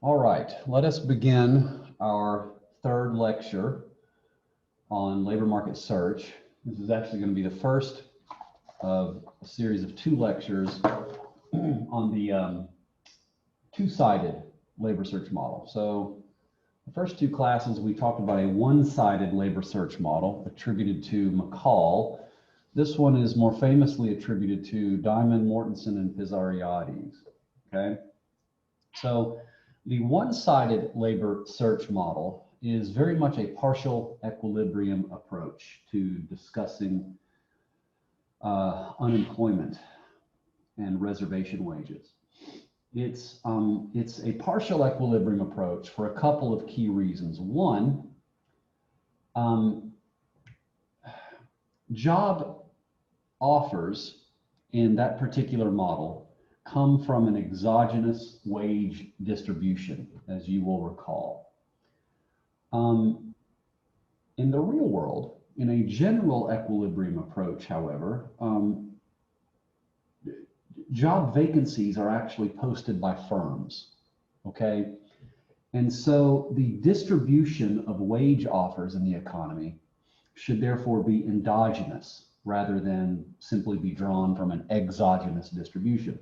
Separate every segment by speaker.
Speaker 1: All right, let us begin our third lecture on labor market search. This is actually going to be the first of a series of two lectures on the two-sided labor search model. So the first two classes, we talked about a one-sided labor search model attributed to McCall. This one is more famously attributed to Diamond, Mortensen, and Pizzariades, okay? So the one-sided labor search model is very much a partial equilibrium approach to discussing unemployment and reservation wages. It's a partial equilibrium approach for a couple of key reasons. One, job offers in that particular model come from an exogenous wage distribution, as you will recall. In the real world, in a general equilibrium approach, however, job vacancies are actually posted by firms, okay? And so the distribution of wage offers in the economy should therefore be endogenous rather than simply be drawn from an exogenous distribution.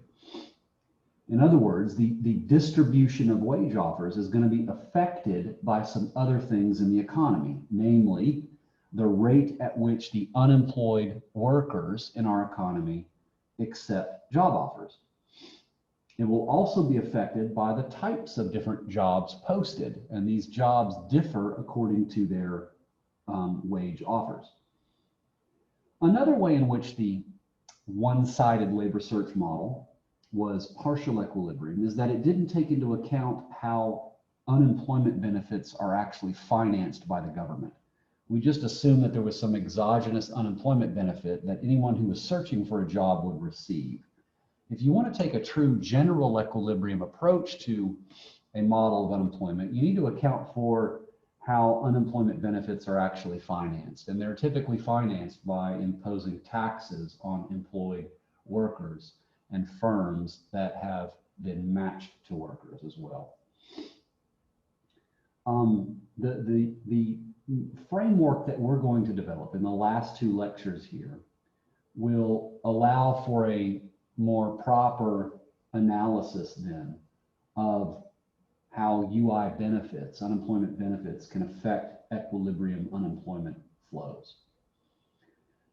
Speaker 1: In other words, the distribution of wage offers is going to be affected by some other things in the economy, namely the rate at which the unemployed workers in our economy accept job offers. It will also be affected by the types of different jobs posted, and these jobs differ according to their wage offers. Another way in which the one-sided labor search model was partial equilibrium is that it didn't take into account how unemployment benefits are actually financed by the government. We just assumed that there was some exogenous unemployment benefit that anyone who was searching for a job would receive. If you want to take a true general equilibrium approach to a model of unemployment, you need to account for how unemployment benefits are actually financed. And they're typically financed by imposing taxes on employed workers and firms that have been matched to workers as well. The framework that we're going to develop in the last two lectures here will allow for a more proper analysis then of how UI benefits, unemployment benefits, can affect equilibrium unemployment flows.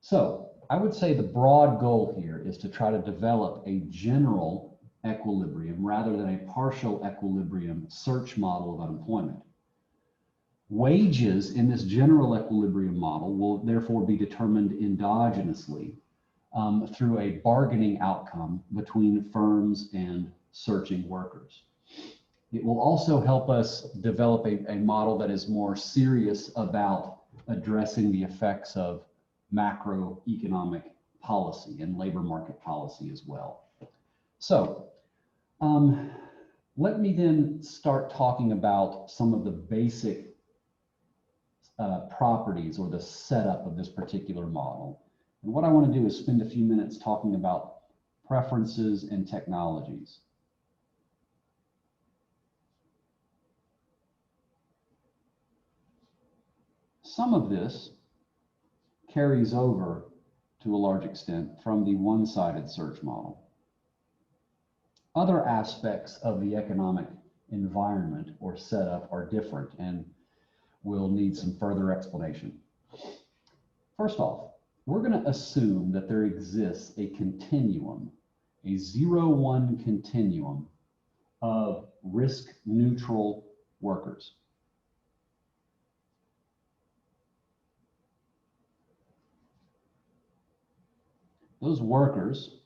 Speaker 1: So I would say the broad goal here is to try to develop a general equilibrium rather than a partial equilibrium search model of unemployment. Wages in this general equilibrium model will therefore be determined endogenously through a bargaining outcome between firms and searching workers. It will also help us develop a model that is more serious about addressing the effects of macroeconomic policy and labor market policy as well. So let me then start talking about some of the basic properties or the setup of this particular model. And what I want to do is spend a few minutes talking about preferences and technologies. Some of this carries over to a large extent from the one-sided search model. Other aspects of the economic environment or setup are different and will need some further explanation. First off, we're going to assume that there exists a continuum, a 0-1 continuum of risk-neutral workers. Those workers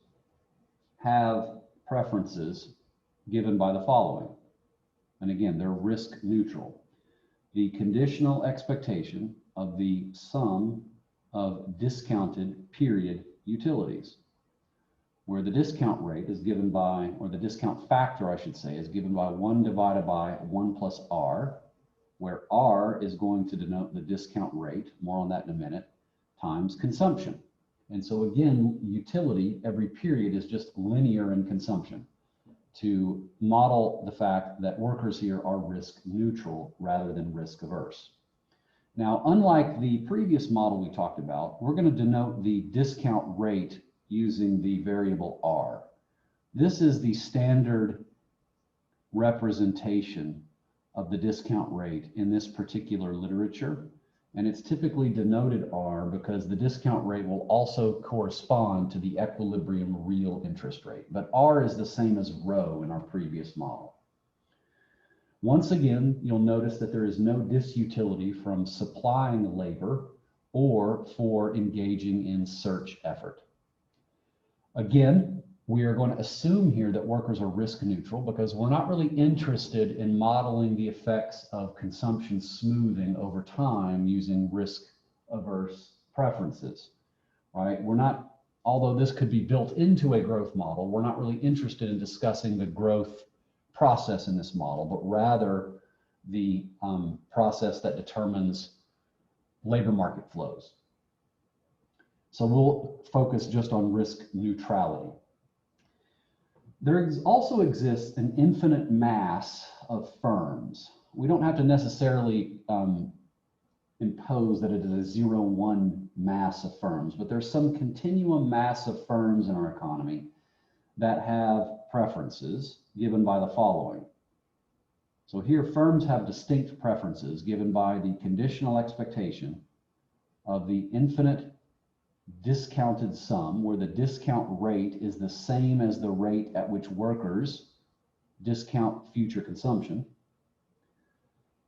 Speaker 1: have preferences given by the following. And again, they're risk neutral. The conditional expectation of the sum of discounted period utilities, where the discount rate is given by, or the discount factor, I should say, is given by 1 divided by 1 plus R, where R is going to denote the discount rate, more on that in a minute, times consumption. And so again, utility every period is just linear in consumption. to model the fact that workers here are risk neutral rather than risk averse. Now, unlike the previous model we talked about, we're going to denote the discount rate using the variable R. This is the standard representation of the discount rate in this particular literature. And it's typically denoted R because the discount rate will also correspond to the equilibrium real interest rate. But R is the same as rho in our previous model. Once again, you'll notice that there is no disutility from supplying labor or for engaging in search effort. Again, we are going to assume here that workers are risk neutral because we're not really interested in modeling the effects of consumption smoothing over time using risk averse preferences, right? We're not, although this could be built into a growth model, we're not really interested in discussing the growth process in this model, but rather the process that determines labor market flows. So we'll focus just on risk neutrality. There also exists an infinite mass of firms. We don't have to necessarily impose that it is a 0-1 mass of firms, but there's some continuum mass of firms in our economy that have preferences given by the following. So here, firms have distinct preferences given by the conditional expectation of the infinite discounted sum, where the discount rate is the same as the rate at which workers discount future consumption.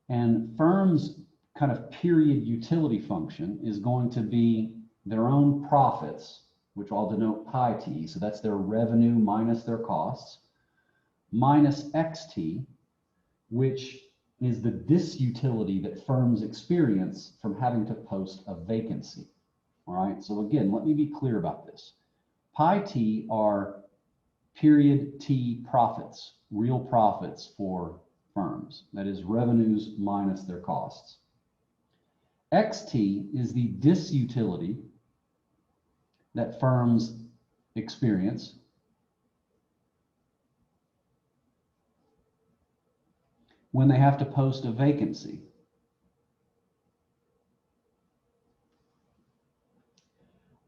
Speaker 1: And firms' kind of period utility function is going to be their own profits, which I'll denote pi t, so that's their revenue minus their costs, minus xt, which is the disutility that firms experience from having to post a vacancy. All right, so again, let me be clear about this. Pi t are period t profits, real profits for firms, that is revenues minus their costs. Xt is the disutility that firms experience when they have to post a vacancy.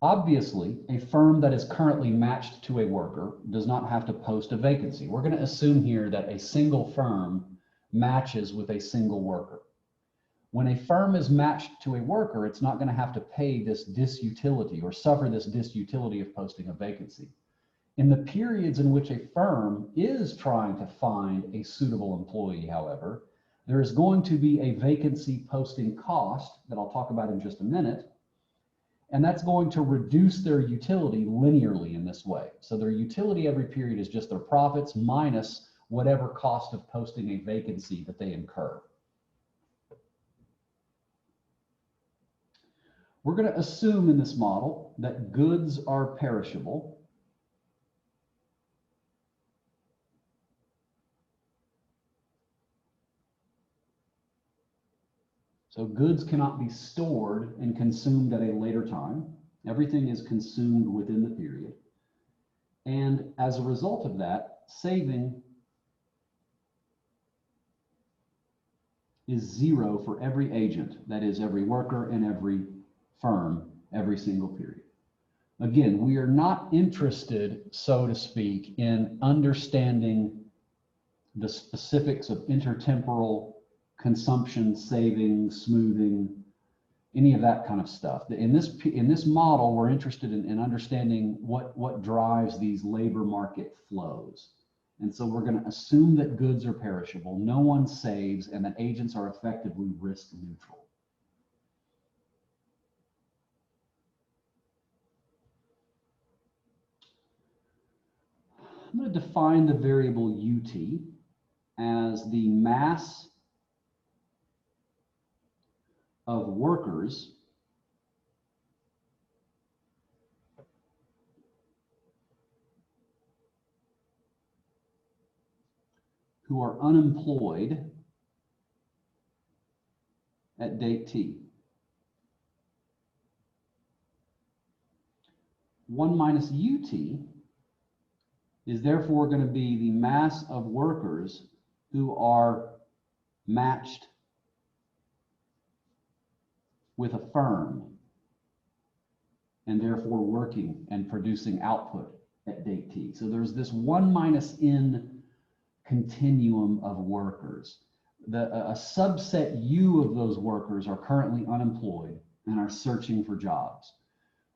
Speaker 1: Obviously, a firm that is currently matched to a worker does not have to post a vacancy. We're going to assume here that a single firm matches with a single worker. When a firm is matched to a worker, it's not going to have to pay this disutility or suffer this disutility of posting a vacancy. In the periods in which a firm is trying to find a suitable employee, however, there is going to be a vacancy posting cost that I'll talk about in just a minute, and that's going to reduce their utility linearly in this way. So their utility every period is just their profits minus whatever cost of posting a vacancy that they incur. We're going to assume in this model that goods are perishable. So goods cannot be stored and consumed at a later time. Everything is consumed within the period. And as a result of that, saving is 0 for every agent, that is every worker and every firm, every single period. Again, we are not interested, so to speak, in understanding the specifics of intertemporal consumption, saving, smoothing, any of that kind of stuff. In this model, we're interested in understanding what drives these labor market flows. And so we're going to assume that goods are perishable, no one saves, and that agents are effectively risk neutral. I'm going to define the variable ut as the mass of workers who are unemployed at date t. 1 minus ut is therefore going to be the mass of workers who are matched with a firm and therefore working and producing output at date t. So there's this 1 minus n continuum of workers. A subset U of those workers are currently unemployed and are searching for jobs.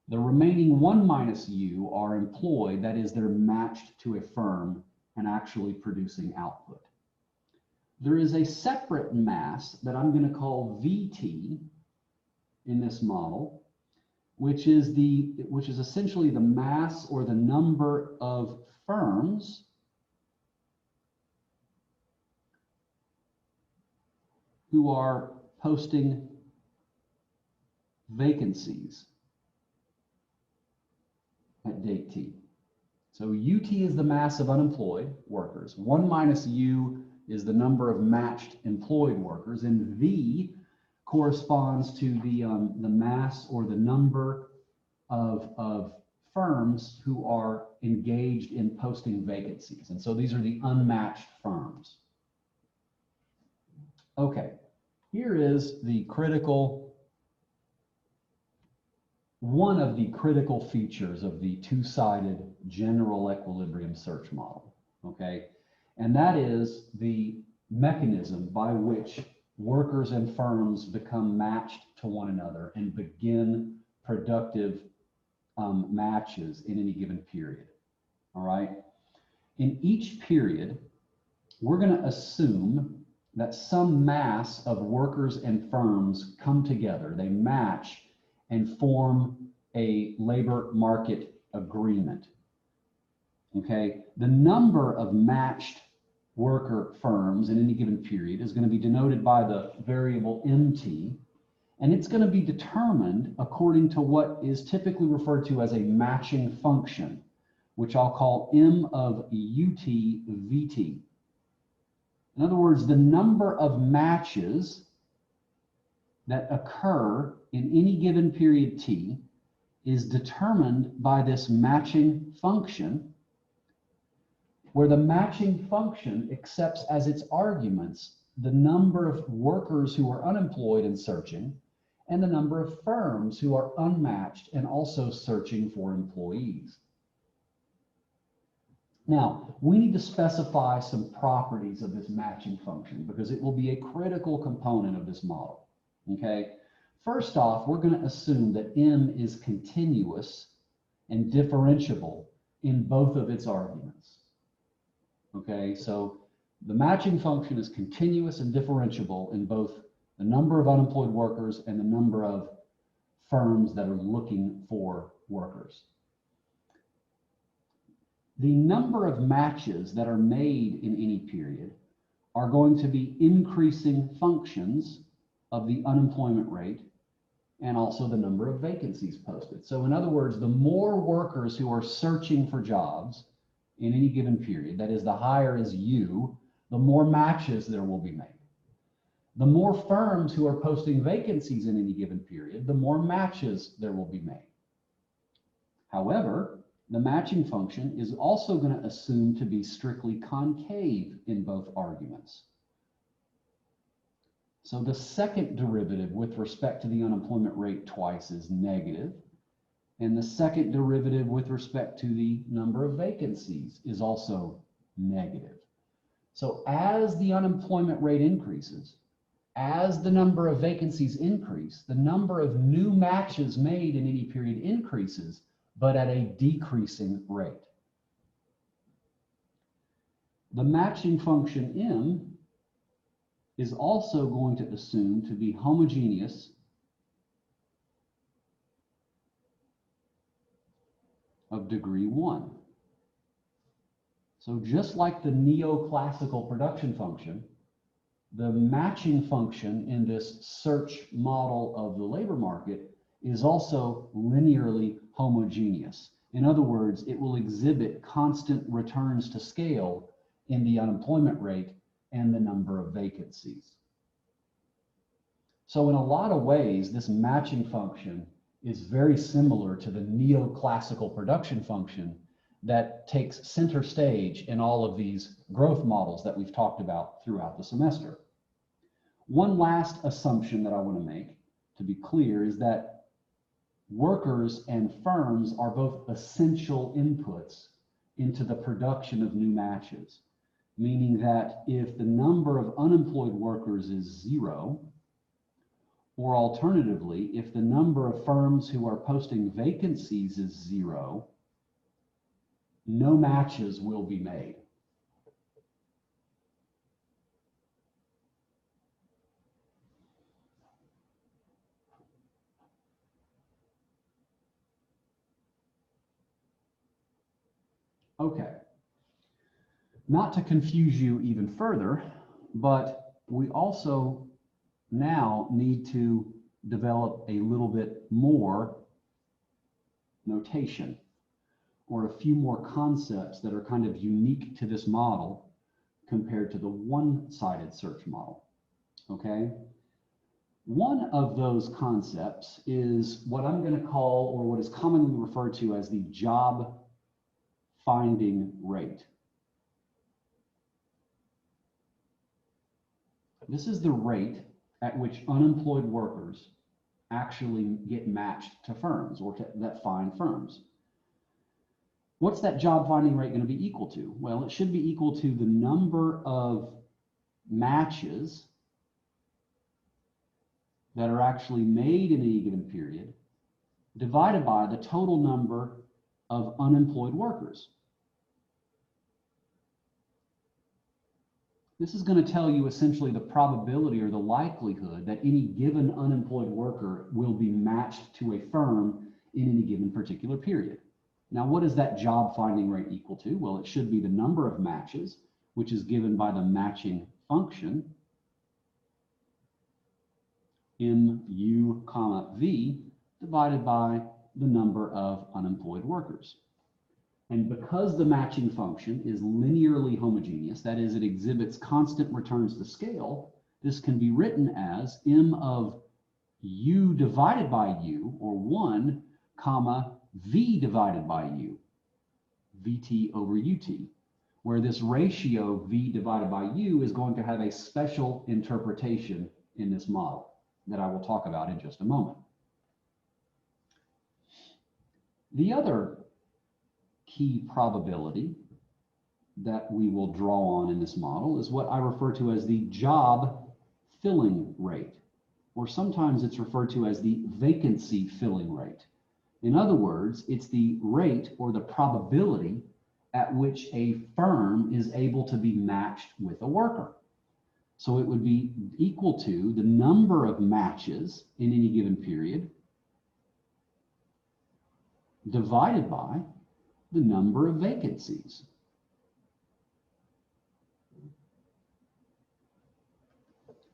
Speaker 1: The remaining 1 minus U are employed, that is, they're matched to a firm and actually producing output. There is a separate mass that I'm going to call VT in this model, which is essentially the mass or the number of firms who are posting vacancies at date t. So UT is the mass of unemployed workers. 1 minus U is the number of matched employed workers, and V corresponds to the mass or the number of firms who are engaged in posting vacancies. And so these are the unmatched firms. Okay, here is the one of the critical features of the two-sided general equilibrium search model, okay? And that is the mechanism by which workers and firms become matched to one another and begin productive matches in any given period, all right? In each period, we're going to assume that some mass of workers and firms come together, they match and form a labor market agreement, okay? The number of matched worker firms in any given period is going to be denoted by the variable MT, and it's going to be determined according to what is typically referred to as a matching function, which I'll call M of UT VT. In other words, the number of matches that occur in any given period t is determined by this matching function, where the matching function accepts as its arguments the number of workers who are unemployed and searching, and the number of firms who are unmatched and also searching for employees. Now, we need to specify some properties of this matching function because it will be a critical component of this model, okay? First off, we're going to assume that M is continuous and differentiable in both of its arguments, okay? So the matching function is continuous and differentiable in both the number of unemployed workers and the number of firms that are looking for workers. The number of matches that are made in any period are going to be increasing functions of the unemployment rate and also the number of vacancies posted. So in other words, the more workers who are searching for jobs in any given period, that is, the higher is U, the more matches there will be made. The more firms who are posting vacancies in any given period, the more matches there will be made. However, the matching function is also going to assume to be strictly concave in both arguments. So the second derivative with respect to the unemployment rate twice is negative, and the second derivative with respect to the number of vacancies is also negative. So as the unemployment rate increases, as the number of vacancies increase, the number of new matches made in any period increases, but at a decreasing rate. The matching function M is also going to assume to be homogeneous of degree 1. So just like the neoclassical production function, the matching function in this search model of the labor market is also linearly homogeneous. In other words, it will exhibit constant returns to scale in the unemployment rate and the number of vacancies. So in a lot of ways, this matching function is very similar to the neoclassical production function that takes center stage in all of these growth models that we've talked about throughout the semester. One last assumption that I want to make, to be clear, is that workers and firms are both essential inputs into the production of new matches, meaning that if the number of unemployed workers is 0, or alternatively, if the number of firms who are posting vacancies is 0, no matches will be made. Okay, not to confuse you even further, but we also now need to develop a little bit more notation, or a few more concepts that are kind of unique to this model compared to the one-sided search model, okay? One of those concepts is what I'm going to call, or what is commonly referred to as, the job finding rate. This is the rate at which unemployed workers actually get matched to firms, or that find firms. What's that job finding rate going to be equal to? Well, it should be equal to the number of matches that are actually made in any given period divided by the total number of unemployed workers. This is going to tell you essentially the probability or the likelihood that any given unemployed worker will be matched to a firm in any given particular period. Now, what is that job finding rate equal to? Well, it should be the number of matches, which is given by the matching function, mu, comma, v, divided by the number of unemployed workers. And because the matching function is linearly homogeneous, that is, it exhibits constant returns to scale, this can be written as m of u divided by u, or 1, comma, v divided by u, vt over ut, where this ratio v divided by u is going to have a special interpretation in this model that I will talk about in just a moment. The other key probability that we will draw on in this model is what I refer to as the job filling rate, or sometimes it's referred to as the vacancy filling rate. In other words, it's the rate or the probability at which a firm is able to be matched with a worker. So it would be equal to the number of matches in any given period divided by the number of vacancies.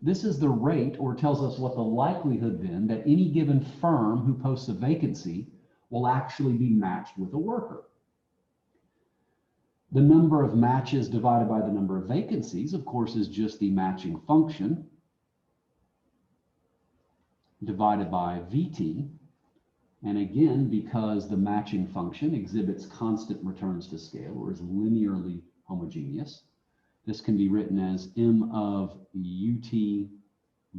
Speaker 1: This is the rate, or tells us what the likelihood then that any given firm who posts a vacancy will actually be matched with a worker. The number of matches divided by the number of vacancies, of course, is just the matching function divided by VT. And again, because the matching function exhibits constant returns to scale, or is linearly homogeneous, this can be written as m of ut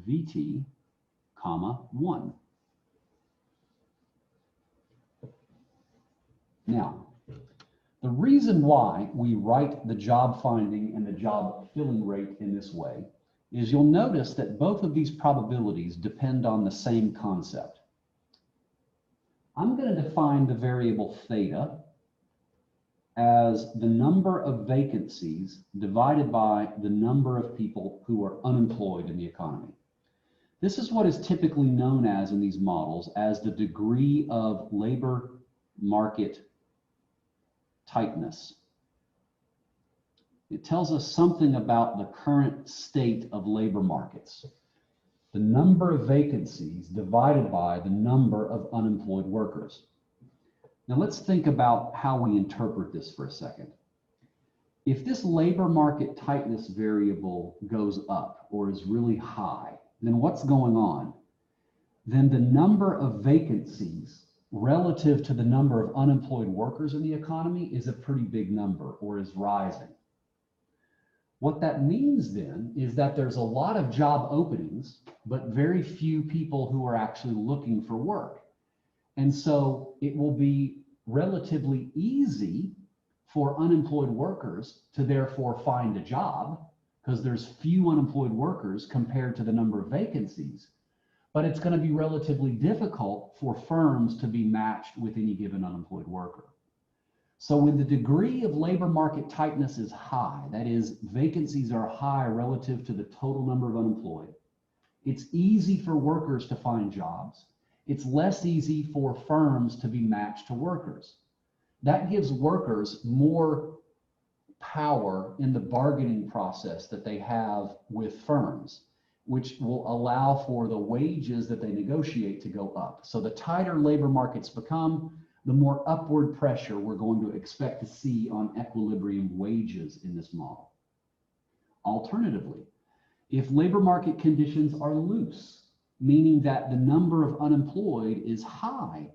Speaker 1: vt, comma, 1. Now, the reason why we write the job finding and the job filling rate in this way is you'll notice that both of these probabilities depend on the same concept. I'm going to define the variable theta as the number of vacancies divided by the number of people who are unemployed in the economy. This is what is typically known as, in these models, as the degree of labor market tightness. It tells us something about the current state of labor markets. The number of vacancies divided by the number of unemployed workers. Now let's think about how we interpret this for a second. If this labor market tightness variable goes up or is really high, then what's going on? Then the number of vacancies relative to the number of unemployed workers in the economy is a pretty big number, or is rising. What that means then is that there's a lot of job openings, but very few people who are actually looking for work. And so it will be relatively easy for unemployed workers to therefore find a job, because there's few unemployed workers compared to the number of vacancies. But it's going to be relatively difficult for firms to be matched with any given unemployed worker. So when the degree of labor market tightness is high, that is, vacancies are high relative to the total number of unemployed, it's easy for workers to find jobs. It's less easy for firms to be matched to workers. That gives workers more power in the bargaining process that they have with firms, which will allow for the wages that they negotiate to go up. So the tighter labor markets become, the more upward pressure we're going to expect to see on equilibrium wages in this model. Alternatively, if labor market conditions are loose, meaning that the number of unemployed is high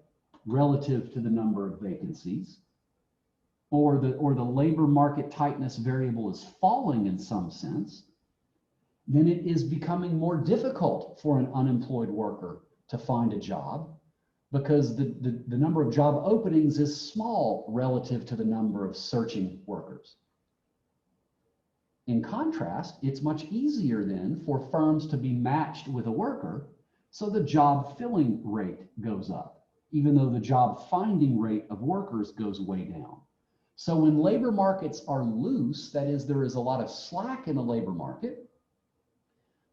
Speaker 1: relative to the number of vacancies, or the labor market tightness variable is falling in some sense, then it is becoming more difficult for an unemployed worker to find a job, because the number of job openings is small relative to the number of searching workers. In contrast, it's much easier then for firms to be matched with a worker, so the job filling rate goes up, even though the job finding rate of workers goes way down. So when labor markets are loose, that is, there is a lot of slack in the labor market,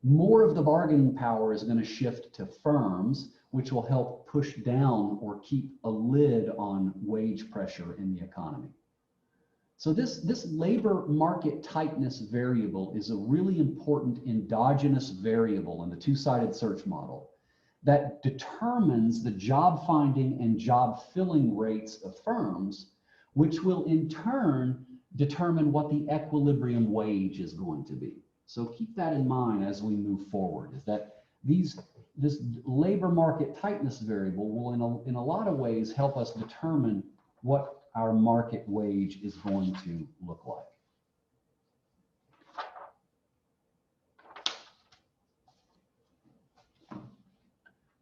Speaker 1: more of the bargaining power is going to shift to firms, which will help push down or keep a lid on wage pressure in the economy. So this labor market tightness variable is a really important endogenous variable in the two-sided search model that determines the job finding and job filling rates of firms, which will in turn determine what the equilibrium wage is going to be. So keep that in mind as we move forward, is that this labor market tightness variable will in a lot of ways help us determine what our market wage is going to look like.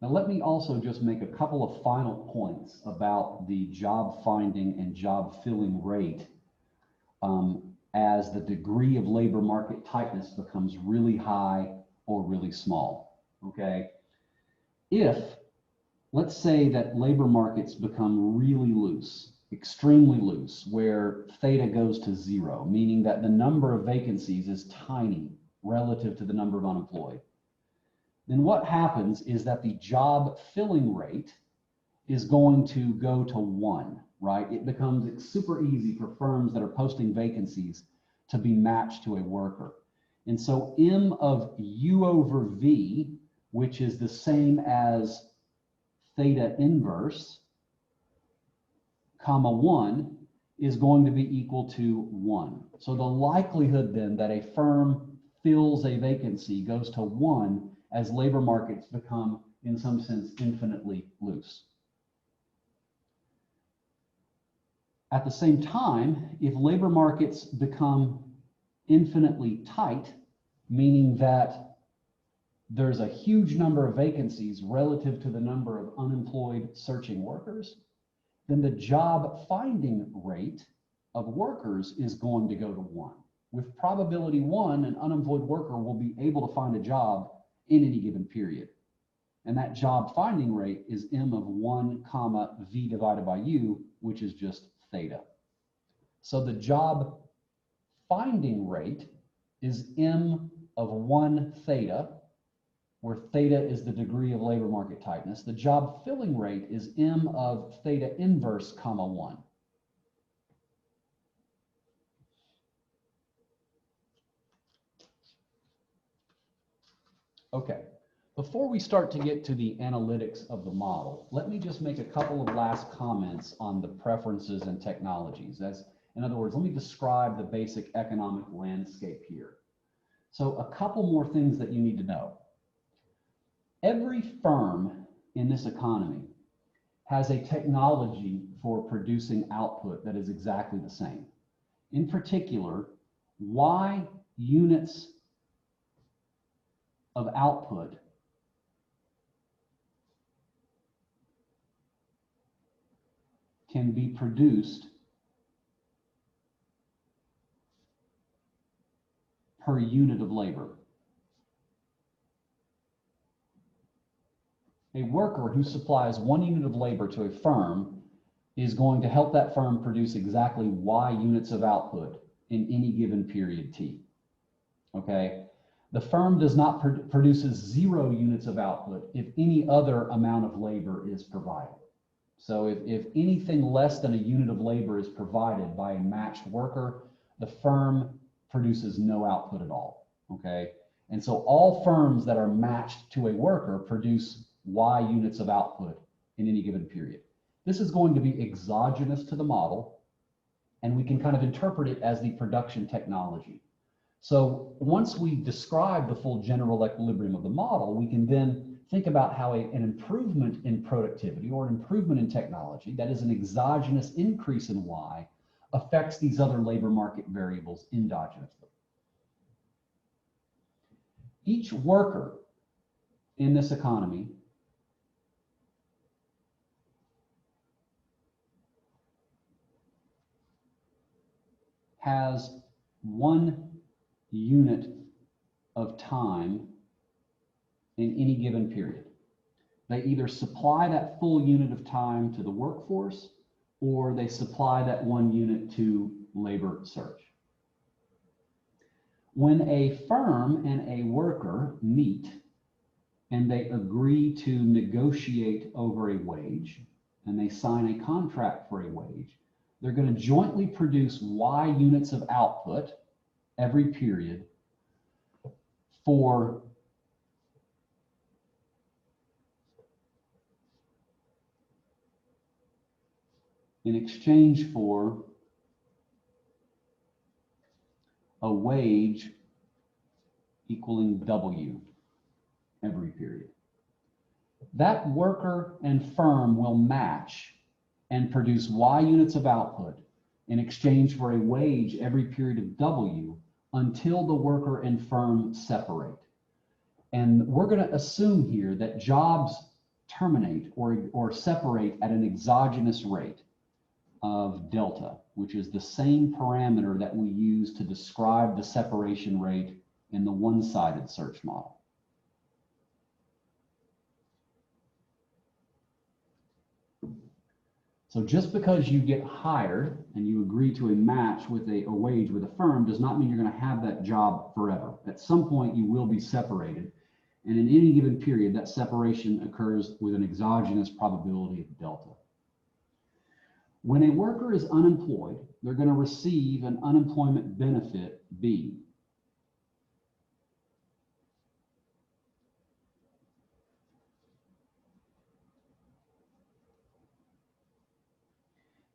Speaker 1: Now let me also just make a couple of final points about the job finding and job filling rate as the degree of labor market tightness becomes really high or really small, okay? If, let's say that labor markets become really loose, extremely loose, where theta goes to 0, meaning that the number of vacancies is tiny relative to the number of unemployed, then what happens is that the job filling rate is going to go to 1, right? It becomes super easy for firms that are posting vacancies to be matched to a worker. And so M of U over V, which is the same as theta inverse, comma 1, is going to be equal to 1. So the likelihood then that a firm fills a vacancy goes to 1 as labor markets become, in some sense, infinitely loose. At the same time, if labor markets become infinitely tight, meaning that there's a huge number of vacancies relative to the number of unemployed searching workers, then the job finding rate of workers is going to go to 1. With probability 1, an unemployed worker will be able to find a job in any given period. And that job finding rate is M of 1 comma V divided by U, which is just theta. So the job finding rate is M of 1 theta, where theta is the degree of labor market tightness. The job filling rate is M of theta inverse comma 1. Okay, before we start to get to the analytics of the model, let me just make a couple of last comments on the preferences and technologies. In other words, let me describe the basic economic landscape here. So a couple more things that you need to know. Every firm in this economy has a technology for producing output that is exactly the same. In particular, Y units of output can be produced per unit of labor. A worker who supplies 1 unit of labor to a firm is going to help that firm produce exactly Y units of output in any given period T. Okay? The firm does not produces 0 units of output if any other amount of labor is provided. So if anything less than a unit of labor is provided by a matched worker, the firm produces no output at all. Okay? And so all firms that are matched to a worker produce Y units of output in any given period. This is going to be exogenous to the model, and we can kind of interpret it as the production technology. So once we describe the full general equilibrium of the model, we can then think about how an improvement in productivity or an improvement in technology, that is an exogenous increase in Y, affects these other labor market variables endogenously. Each worker in this economy has 1 unit of time in any given period. They either supply that full unit of time to the workforce, or they supply that 1 unit to labor search. When a firm and a worker meet and they agree to negotiate over a wage and they sign a contract for a wage, they're going to jointly produce Y units of output every period for in exchange for a wage equaling W every period. That worker and firm will match and produce Y units of output in exchange for a wage every period of W until the worker and firm separate. And we're going to assume here that jobs terminate or separate at an exogenous rate of delta, which is the same parameter that we use to describe the separation rate in the one-sided search model. So just because you get hired and you agree to a match with a wage with a firm does not mean you're going to have that job forever. At some point you will be separated, and in any given period that separation occurs with an exogenous probability of delta. When a worker is unemployed, they're going to receive an unemployment benefit B.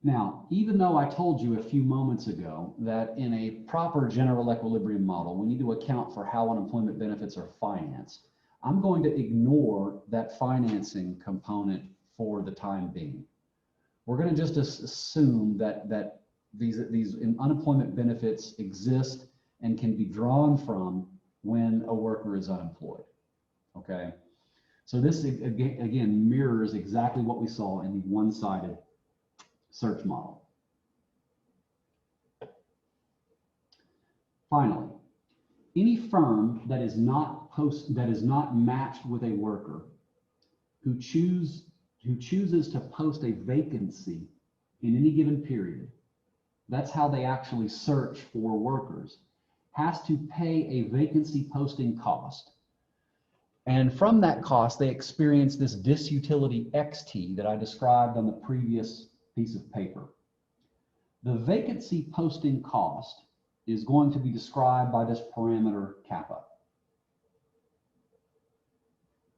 Speaker 1: Now, even though I told you a few moments ago that in a proper general equilibrium model, we need to account for how unemployment benefits are financed, I'm going to ignore that financing component for the time being. We're going to just assume that these unemployment benefits exist and can be drawn from when a worker is unemployed. Okay, so this again mirrors exactly what we saw in the one-sided search model. Finally, any firm that is not matched with a worker who chooses to post a vacancy in any given period, that's how they actually search for workers, has to pay a vacancy posting cost. And from that cost, they experience this disutility XT that I described on the previous piece of paper. The vacancy posting cost is going to be described by this parameter kappa.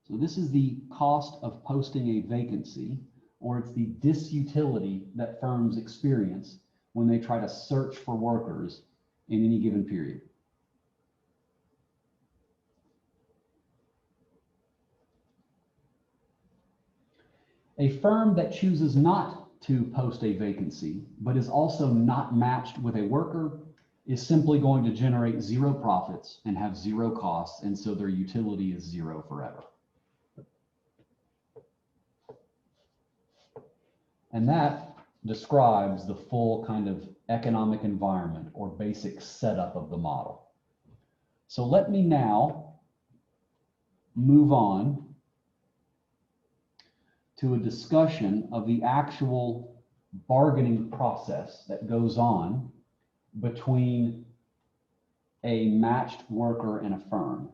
Speaker 1: So this is the cost of posting a vacancy, or it's the disutility that firms experience when they try to search for workers in any given period. A firm that chooses not to post a vacancy, but is also not matched with a worker, is simply going to generate zero profits and have zero costs, and so their utility is zero forever. And that describes the full kind of economic environment or basic setup of the model. So let me now move on to a discussion of the actual bargaining process that goes on between a matched worker and a firm.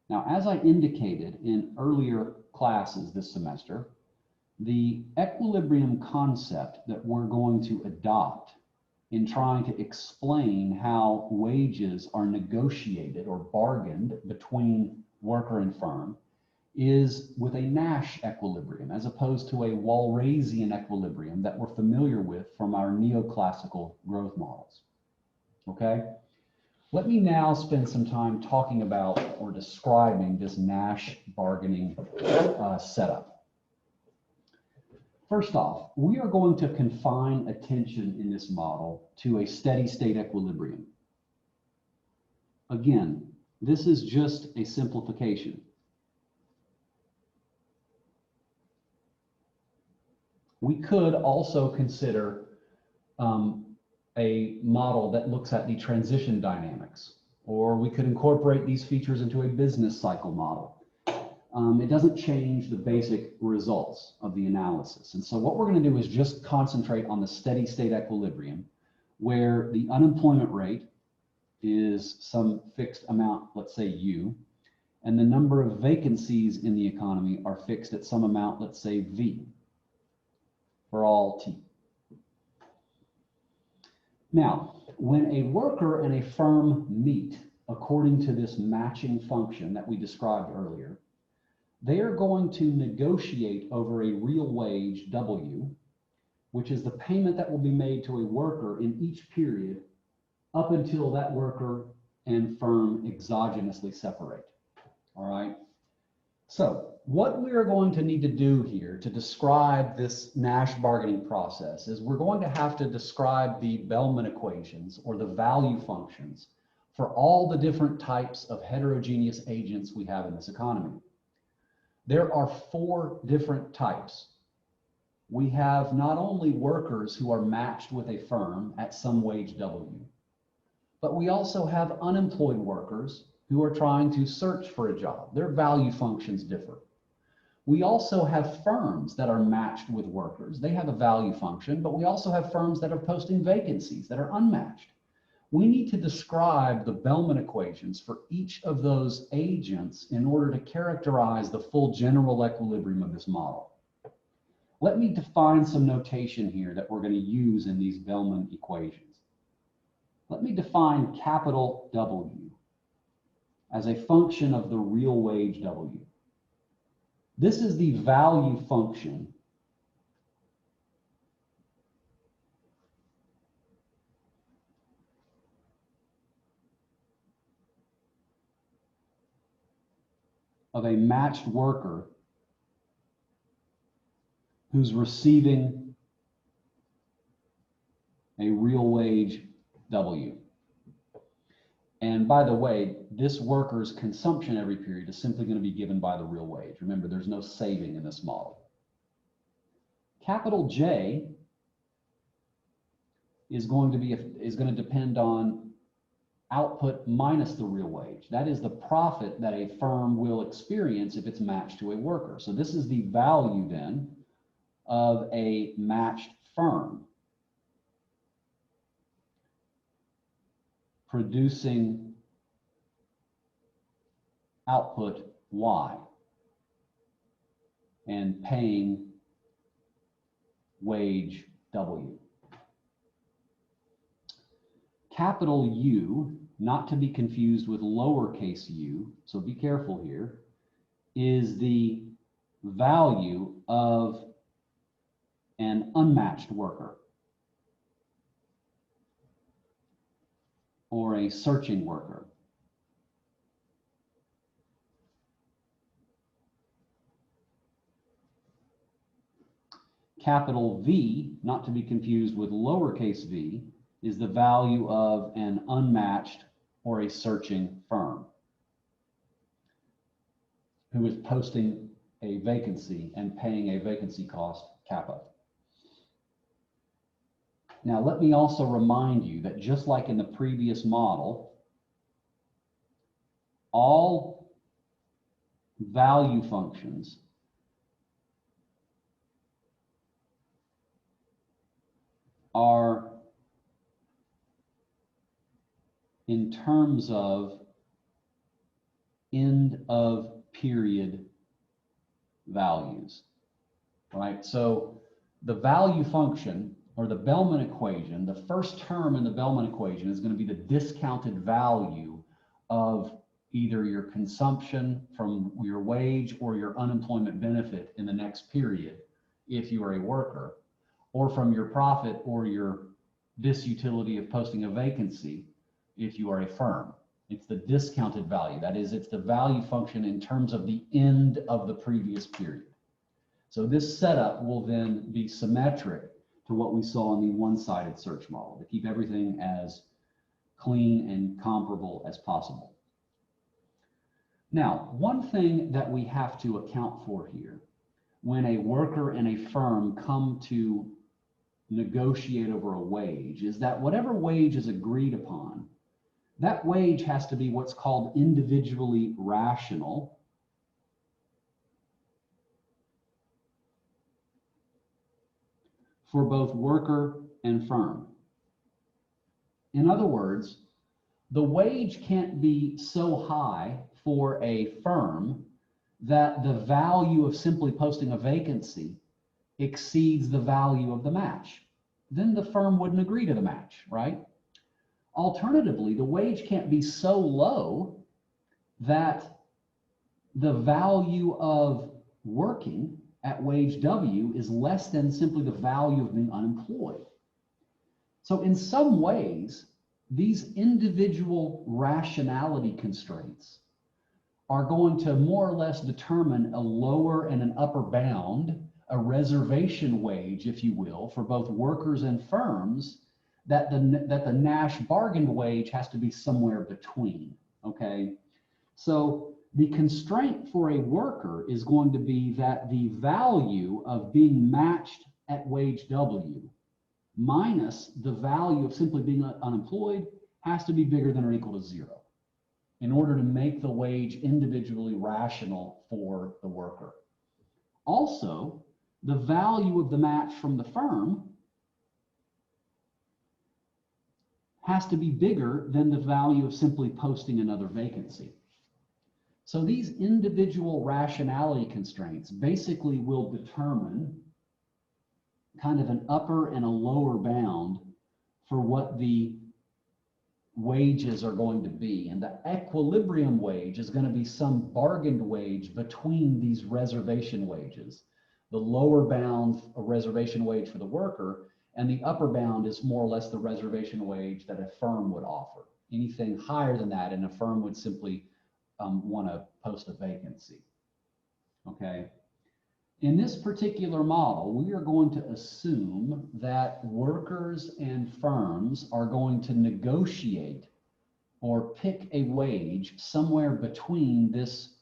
Speaker 1: Now, as I indicated in earlier classes this semester, the equilibrium concept that we're going to adopt in trying to explain how wages are negotiated or bargained between worker and firm is with a Nash equilibrium, as opposed to a Walrasian equilibrium that we're familiar with from our neoclassical growth models. Okay? Let me now spend some time talking about or describing this Nash bargaining setup. First off, we are going to confine attention in this model to a steady state equilibrium. Again, this is just a simplification. We could also consider a model that looks at the transition dynamics, or we could incorporate these features into a business cycle model. It doesn't change the basic results of the analysis. And so what we're going to do is just concentrate on the steady state equilibrium, where the unemployment rate is some fixed amount, let's say U, and the number of vacancies in the economy are fixed at some amount, let's say V, for all T. Now, when a worker and a firm meet according to this matching function that we described earlier, they are going to negotiate over a real wage W, which is the payment that will be made to a worker in each period up until that worker and firm exogenously separate. All right. So what we are going to need to do here to describe this Nash bargaining process is we're going to have to describe the Bellman equations, or the value functions, for all the different types of heterogeneous agents we have in this economy. There are 4 different types. We have not only workers who are matched with a firm at some wage W, but we also have unemployed workers who are trying to search for a job. Their value functions differ. We also have firms that are matched with workers. They have a value function, but we also have firms that are posting vacancies that are unmatched. We need to describe the Bellman equations for each of those agents in order to characterize the full general equilibrium of this model. Let me define some notation here that we're going to use in these Bellman equations. Let me define capital W as a function of the real wage W. This is the value function of a matched worker who's receiving a real wage W. And by the way, this worker's consumption every period is simply going to be given by the real wage. Remember, there's no saving in this model. Capital J is going to depend on output minus the real wage. That is the profit that a firm will experience if it's matched to a worker. So this is the value then of a matched firm producing output Y and paying wage W. Capital U, not to be confused with lowercase u, so be careful here, is the value of an unmatched worker or a searching worker. capital V, not to be confused with lowercase v, is the value of an unmatched or a searching firm who is posting a vacancy and paying a vacancy cost, kappa. Now, let me also remind you that just like in the previous model, all value functions are in terms of end of period values, right? So the value function, or the Bellman equation, the first term in the Bellman equation is going to be the discounted value of either your consumption from your wage or your unemployment benefit in the next period if you are a worker, or from your profit or your disutility of posting a vacancy if you are a firm. It's the discounted value. That is, it's the value function in terms of the end of the previous period. So this setup will then be symmetric to what we saw in the one-sided search model, to keep everything as clean and comparable as possible. Now, one thing that we have to account for here, when a worker and a firm come to negotiate over a wage, is that whatever wage is agreed upon, that wage has to be what's called individually rational, for both worker and firm. In other words, the wage can't be so high for a firm that the value of simply posting a vacancy exceeds the value of the match. Then the firm wouldn't agree to the match, right? Alternatively, the wage can't be so low that the value of working at wage W is less than simply the value of being unemployed. So in some ways, these individual rationality constraints are going to more or less determine a lower and an upper bound, a reservation wage, if you will, for both workers and firms, that the Nash bargained wage has to be somewhere between, okay? So the constraint for a worker is going to be that the value of being matched at wage W minus the value of simply being unemployed has to be bigger than or equal to 0 in order to make the wage individually rational for the worker. Also, the value of the match from the firm has to be bigger than the value of simply posting another vacancy. So these individual rationality constraints basically will determine kind of an upper and a lower bound for what the wages are going to be. And the equilibrium wage is going to be some bargained wage between these reservation wages. The lower bound, a reservation wage for the worker, and the upper bound is more or less the reservation wage that a firm would offer. Anything higher than that, and a firm would simply want to post a vacancy, okay? In this particular model, we are going to assume that workers and firms are going to negotiate or pick a wage somewhere between this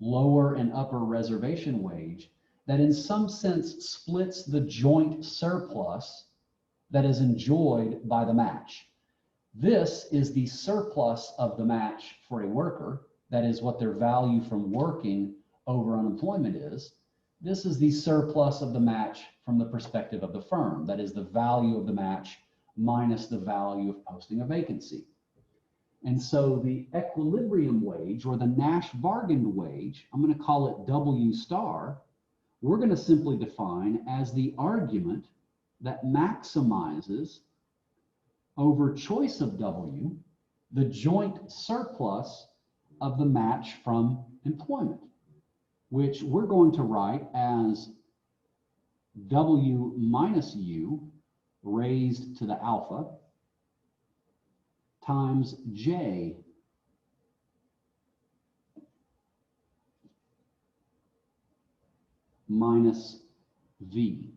Speaker 1: lower and upper reservation wage that in some sense splits the joint surplus that is enjoyed by the match. This is the surplus of the match for a worker. That is what their value from working over unemployment is. This is the surplus of the match from the perspective of the firm. That is the value of the match minus the value of posting a vacancy. And so the equilibrium wage, or the Nash bargained wage, I'm going to call it W star, we're going to simply define as the argument that maximizes over choice of W the joint surplus of the match from employment, which we're going to write as W minus U raised to the alpha times J minus V.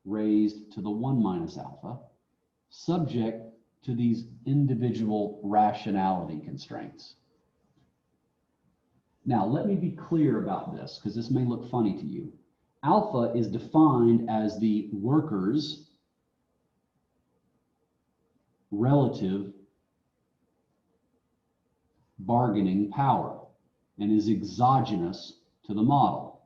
Speaker 1: raised to the 1 minus alpha, subject to these individual rationality constraints. Now, let me be clear about this, because this may look funny to you. Alpha is defined as the worker's relative bargaining power and is exogenous to the model.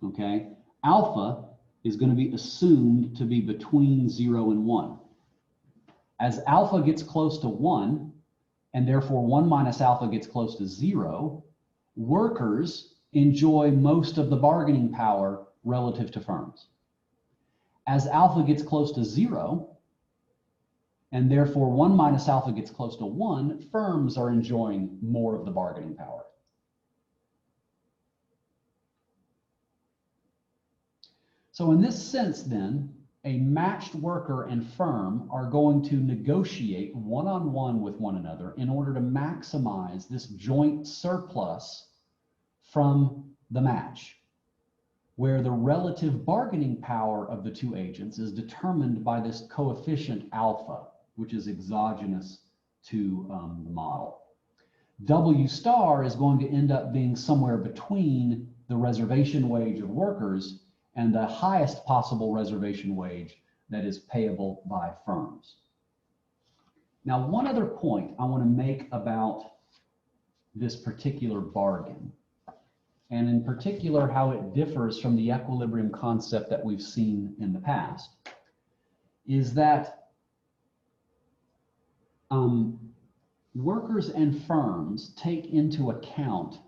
Speaker 1: Okay? Alpha is going to be assumed to be between 0 and 1. As alpha gets close to 1, and therefore 1 minus alpha gets close to 0, workers enjoy most of the bargaining power relative to firms. As alpha gets close to 0, and therefore 1 minus alpha gets close to 1, firms are enjoying more of the bargaining power. So in this sense, then, a matched worker and firm are going to negotiate one-on-one with one another in order to maximize this joint surplus from the match, where the relative bargaining power of the two agents is determined by this coefficient alpha, which is exogenous to the model. W star is going to end up being somewhere between the reservation wage of workers and the highest possible reservation wage that is payable by firms. Now, one other point I want to make about this particular bargain, and in particular how it differs from the equilibrium concept that we've seen in the past, is that workers and firms take into account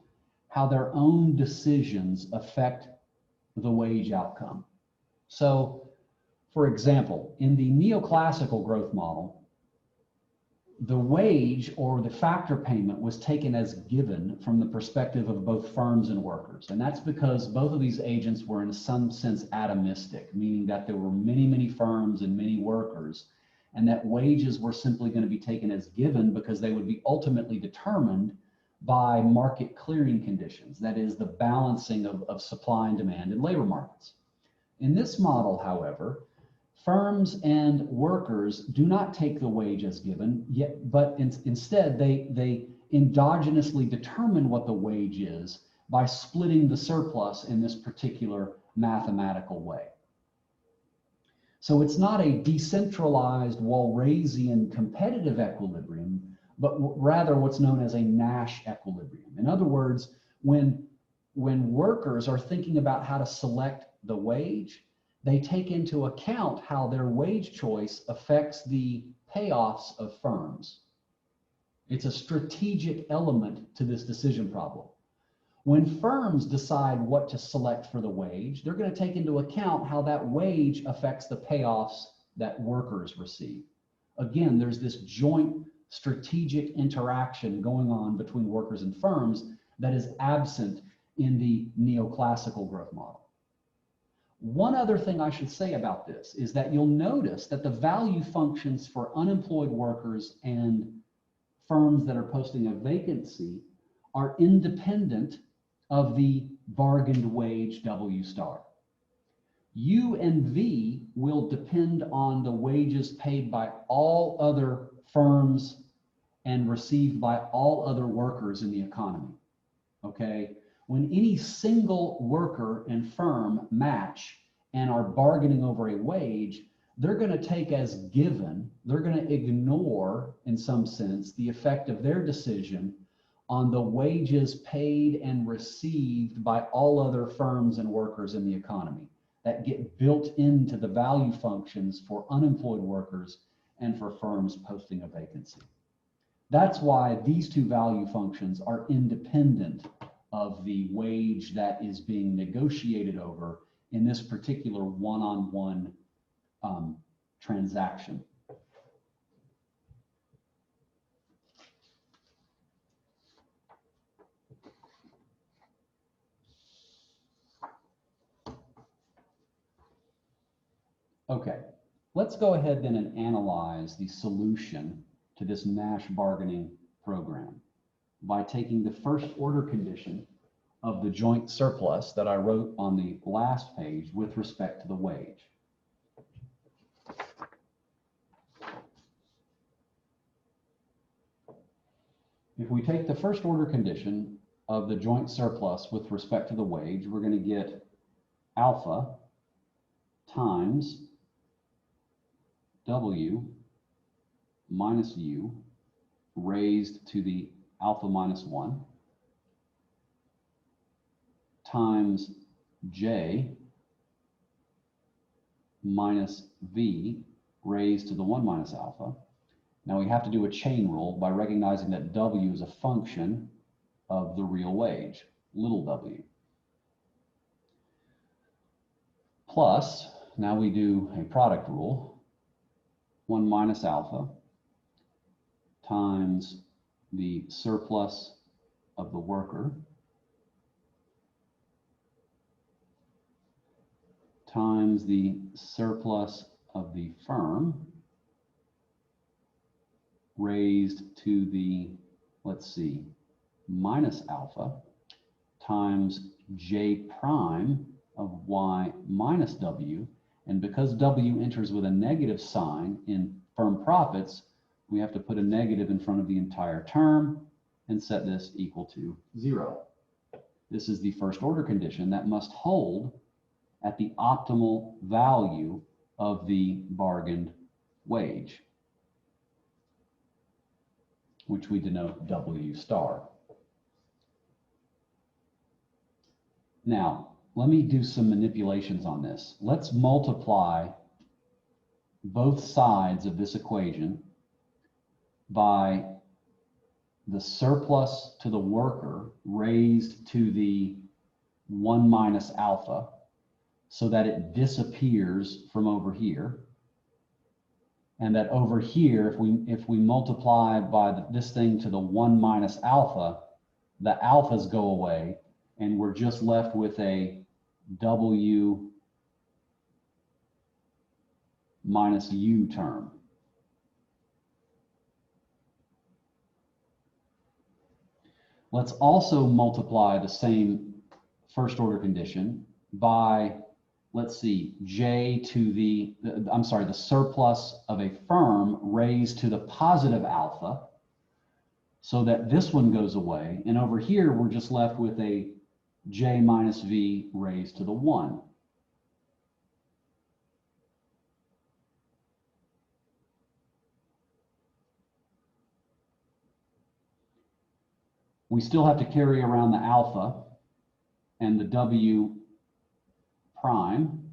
Speaker 1: how their own decisions affect the wage outcome. So, for example, in the neoclassical growth model, the wage or the factor payment was taken as given from the perspective of both firms and workers. And that's because both of these agents were in some sense atomistic, meaning that there were many, many firms and many workers, and that wages were simply going to be taken as given because they would be ultimately determined by market clearing conditions, that is, the balancing of supply and demand in labor markets. In this model, however, firms and workers do not take the wage as given, but instead they endogenously determine what the wage is by splitting the surplus in this particular mathematical way. So it's not a decentralized Walrasian competitive equilibrium, but rather what's known as a Nash equilibrium. In other words, when workers are thinking about how to select the wage, they take into account how their wage choice affects the payoffs of firms. It's a strategic element to this decision problem. When firms decide what to select for the wage, they're going to take into account how that wage affects the payoffs that workers receive. Again, there's this joint strategic interaction going on between workers and firms that is absent in the neoclassical growth model. One other thing I should say about this is that you'll notice that the value functions for unemployed workers and firms that are posting a vacancy are independent of the bargained wage W star. U and V will depend on the wages paid by all other firms and received by all other workers in the economy. Okay? When any single worker and firm match and are bargaining over a wage, they're going to take as given, they're going to ignore, in some sense, the effect of their decision on the wages paid and received by all other firms and workers in the economy that get built into the value functions for unemployed workers and for firms posting a vacancy. That's why these two value functions are independent of the wage that is being negotiated over in this particular one-on-one transaction. Okay, let's go ahead then and analyze the solution to this Nash bargaining program by taking the first order condition of the joint surplus that I wrote on the last page with respect to the wage. If we take the first order condition of the joint surplus with respect to the wage, we're going to get alpha times W minus U raised to the alpha minus 1 times J minus V raised to the 1 minus alpha. Now we have to do a chain rule by recognizing that W is a function of the real wage, little w. Plus, now we do a product rule, 1 minus alpha times the surplus of the worker times the surplus of the firm raised to the, let's see, minus alpha times J prime of Y minus W. And because W enters with a negative sign in firm profits, we have to put a negative in front of the entire term and set this equal to 0. This is the first order condition that must hold at the optimal value of the bargained wage, which we denote W star. Now, let me do some manipulations on this. Let's multiply both sides of this equation by the surplus to the worker raised to the 1 minus alpha so that it disappears from over here. And that over here, if we multiply by this thing to the 1 minus alpha, the alphas go away, and we're just left with a W minus U term. Let's also multiply the same first order condition by, let's see, J to the, the surplus of a firm raised to the positive alpha, so that this one goes away. And over here, we're just left with a J minus V raised to the 1. We still have to carry around the alpha and the W prime.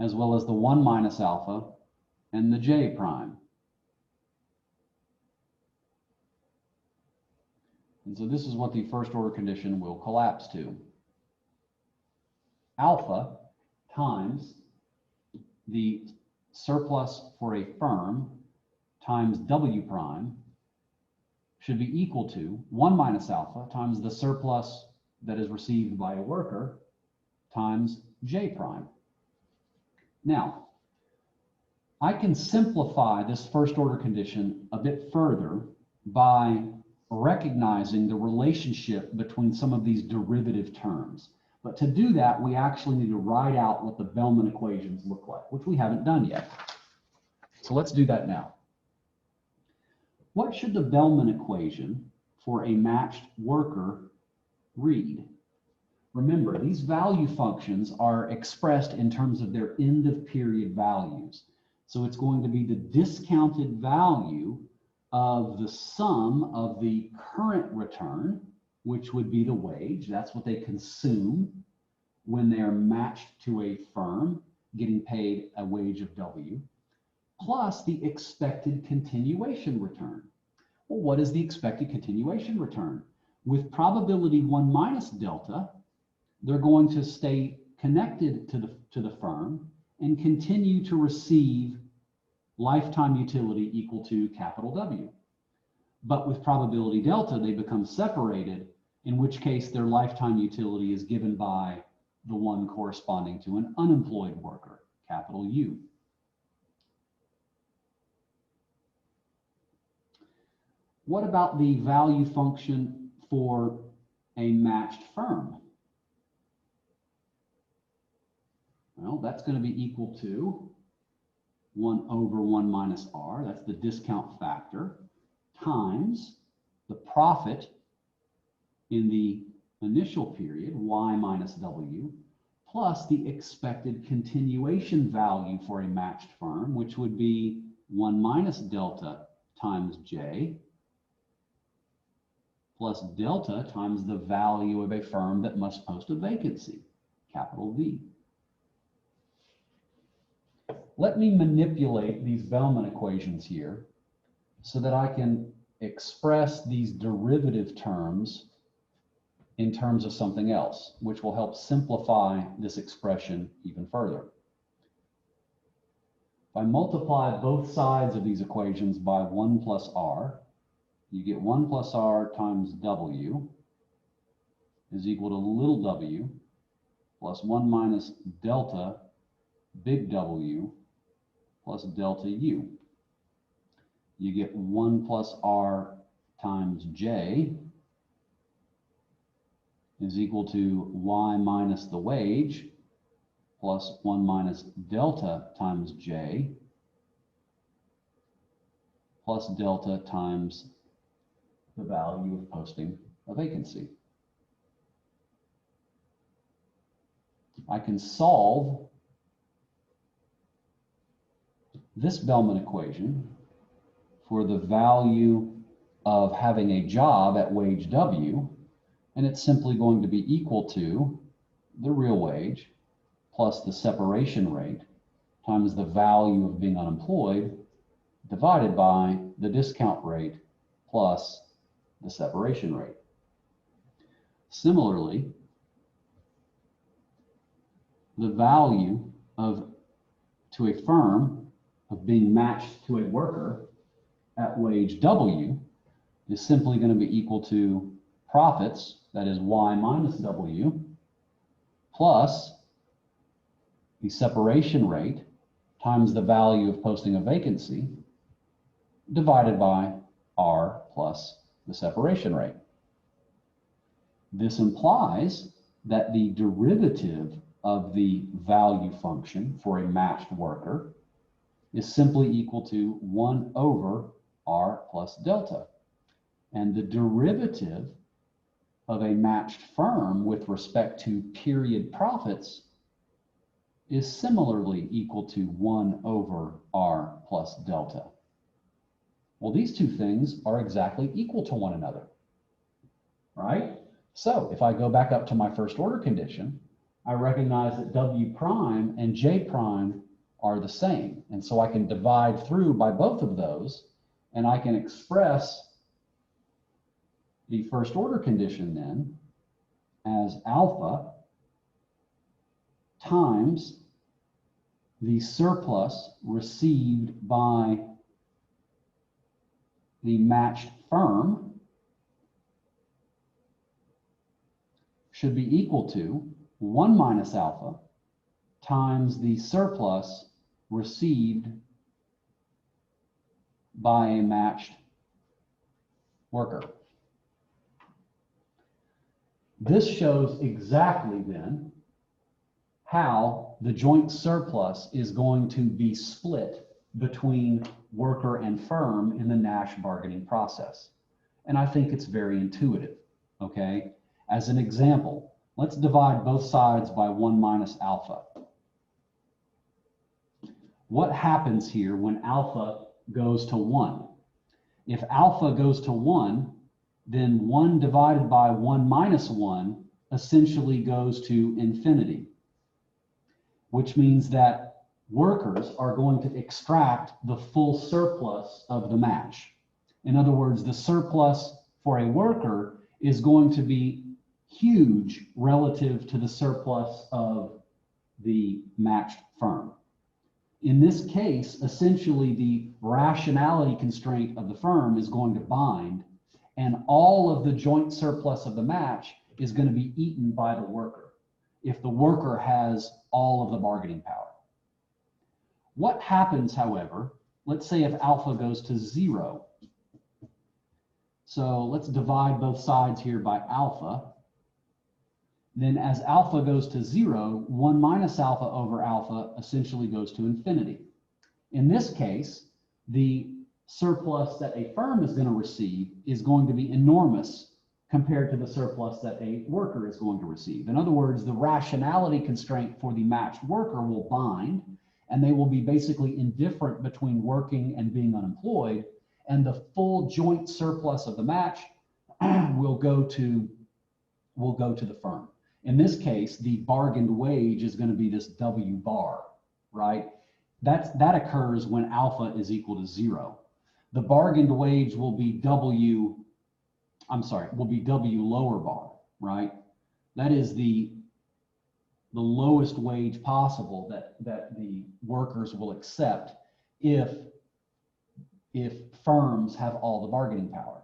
Speaker 1: As well as the 1 minus alpha and the J prime. And so this is what the first order condition will collapse to. Alpha times the surplus for a firm times W prime should be equal to 1 minus alpha times the surplus that is received by a worker times J prime. Now, I can simplify this first order condition a bit further by recognizing the relationship between some of these derivative terms. But to do that, we actually need to write out what the Bellman equations look like, which we haven't done yet. So let's do that now. What should the Bellman equation for a matched worker read? Remember, these value functions are expressed in terms of their end of period values. So it's going to be the discounted value of the sum of the current return, which would be the wage. That's what they consume when they're matched to a firm getting paid a wage of W, plus the expected continuation return. Well, what is the expected continuation return? With probability 1 minus delta, they're going to stay connected to the firm and continue to receive lifetime utility equal to capital W. But with probability delta, they become separated, in which case their lifetime utility is given by the one corresponding to an unemployed worker, capital U. What about the value function for a matched firm? Well, that's going to be equal to 1 over 1 minus r, that's the discount factor, times the profit in the initial period, y minus w, plus the expected continuation value for a matched firm, which would be 1 minus delta times j, plus delta times the value of a firm that must post a vacancy, capital V. Let me manipulate these Bellman equations here so that I can express these derivative terms in terms of something else, which will help simplify this expression even further. If I multiply both sides of these equations by 1 plus r, you get 1 plus r times w is equal to little w plus 1 minus delta big W plus delta u. You get 1 plus r times j is equal to y minus the wage plus 1 minus delta times j plus delta times the value of posting a vacancy. I can solve this Bellman equation for the value of having a job at wage W, and it's simply going to be equal to the real wage plus the separation rate times the value of being unemployed divided by the discount rate plus the separation rate. Similarly, the value to a firm of being matched to a worker at wage W is simply going to be equal to profits, that is y minus W, plus the separation rate times the value of posting a vacancy divided by r plus the separation rate. This implies that the derivative of the value function for a matched worker is simply equal to 1 over r plus delta. And the derivative of a matched firm with respect to period profits is similarly equal to 1 over r plus delta. Well, these two things are exactly equal to one another, right? So if I go back up to my first order condition, I recognize that W prime and J prime are the same. And so I can divide through by both of those, and I can express the first order condition then as alpha times the surplus received by the matched firm should be equal to 1 minus alpha times the surplus received by a matched worker. This shows exactly then how the joint surplus is going to be split between worker and firm in the Nash bargaining process. And I think it's very intuitive, okay? As an example, let's divide both sides by 1 minus alpha. What happens here when alpha goes to 1? If alpha goes to 1, then 1 divided by 1 minus 1 essentially goes to infinity, which means that workers are going to extract the full surplus of the match. In other words, the surplus for a worker is going to be huge relative to the surplus of the matched firm. In this case, essentially the rationality constraint of the firm is going to bind, and all of the joint surplus of the match is going to be eaten by the worker if the worker has all of the bargaining power. What happens, however, let's say if alpha goes to 0. So let's divide both sides here by alpha. Then as alpha goes to 0, 1 minus alpha over alpha essentially goes to infinity. In this case, the surplus that a firm is going to receive is going to be enormous compared to the surplus that a worker is going to receive. In other words, the rationality constraint for the matched worker will bind, and they will be basically indifferent between working and being unemployed, and the full joint surplus of the match will go to the firm. In this case, the bargained wage is going to be this W bar, right? That occurs when alpha is equal to 0. The bargained wage will be W lower bar, right? That is the lowest wage possible that the workers will accept if firms have all the bargaining power.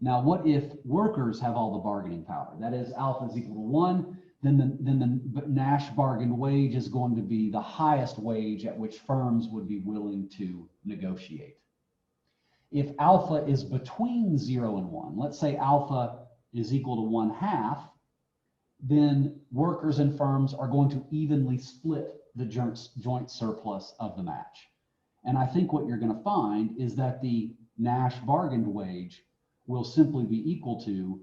Speaker 1: Now, what if workers have all the bargaining power? That is, alpha is equal to 1, then the Nash bargained wage is going to be the highest wage at which firms would be willing to negotiate. If alpha is between 0 and 1, let's say alpha is equal to 1/2, then workers and firms are going to evenly split the joint surplus of the match. And I think what you're going to find is that the Nash bargained wage will simply be equal to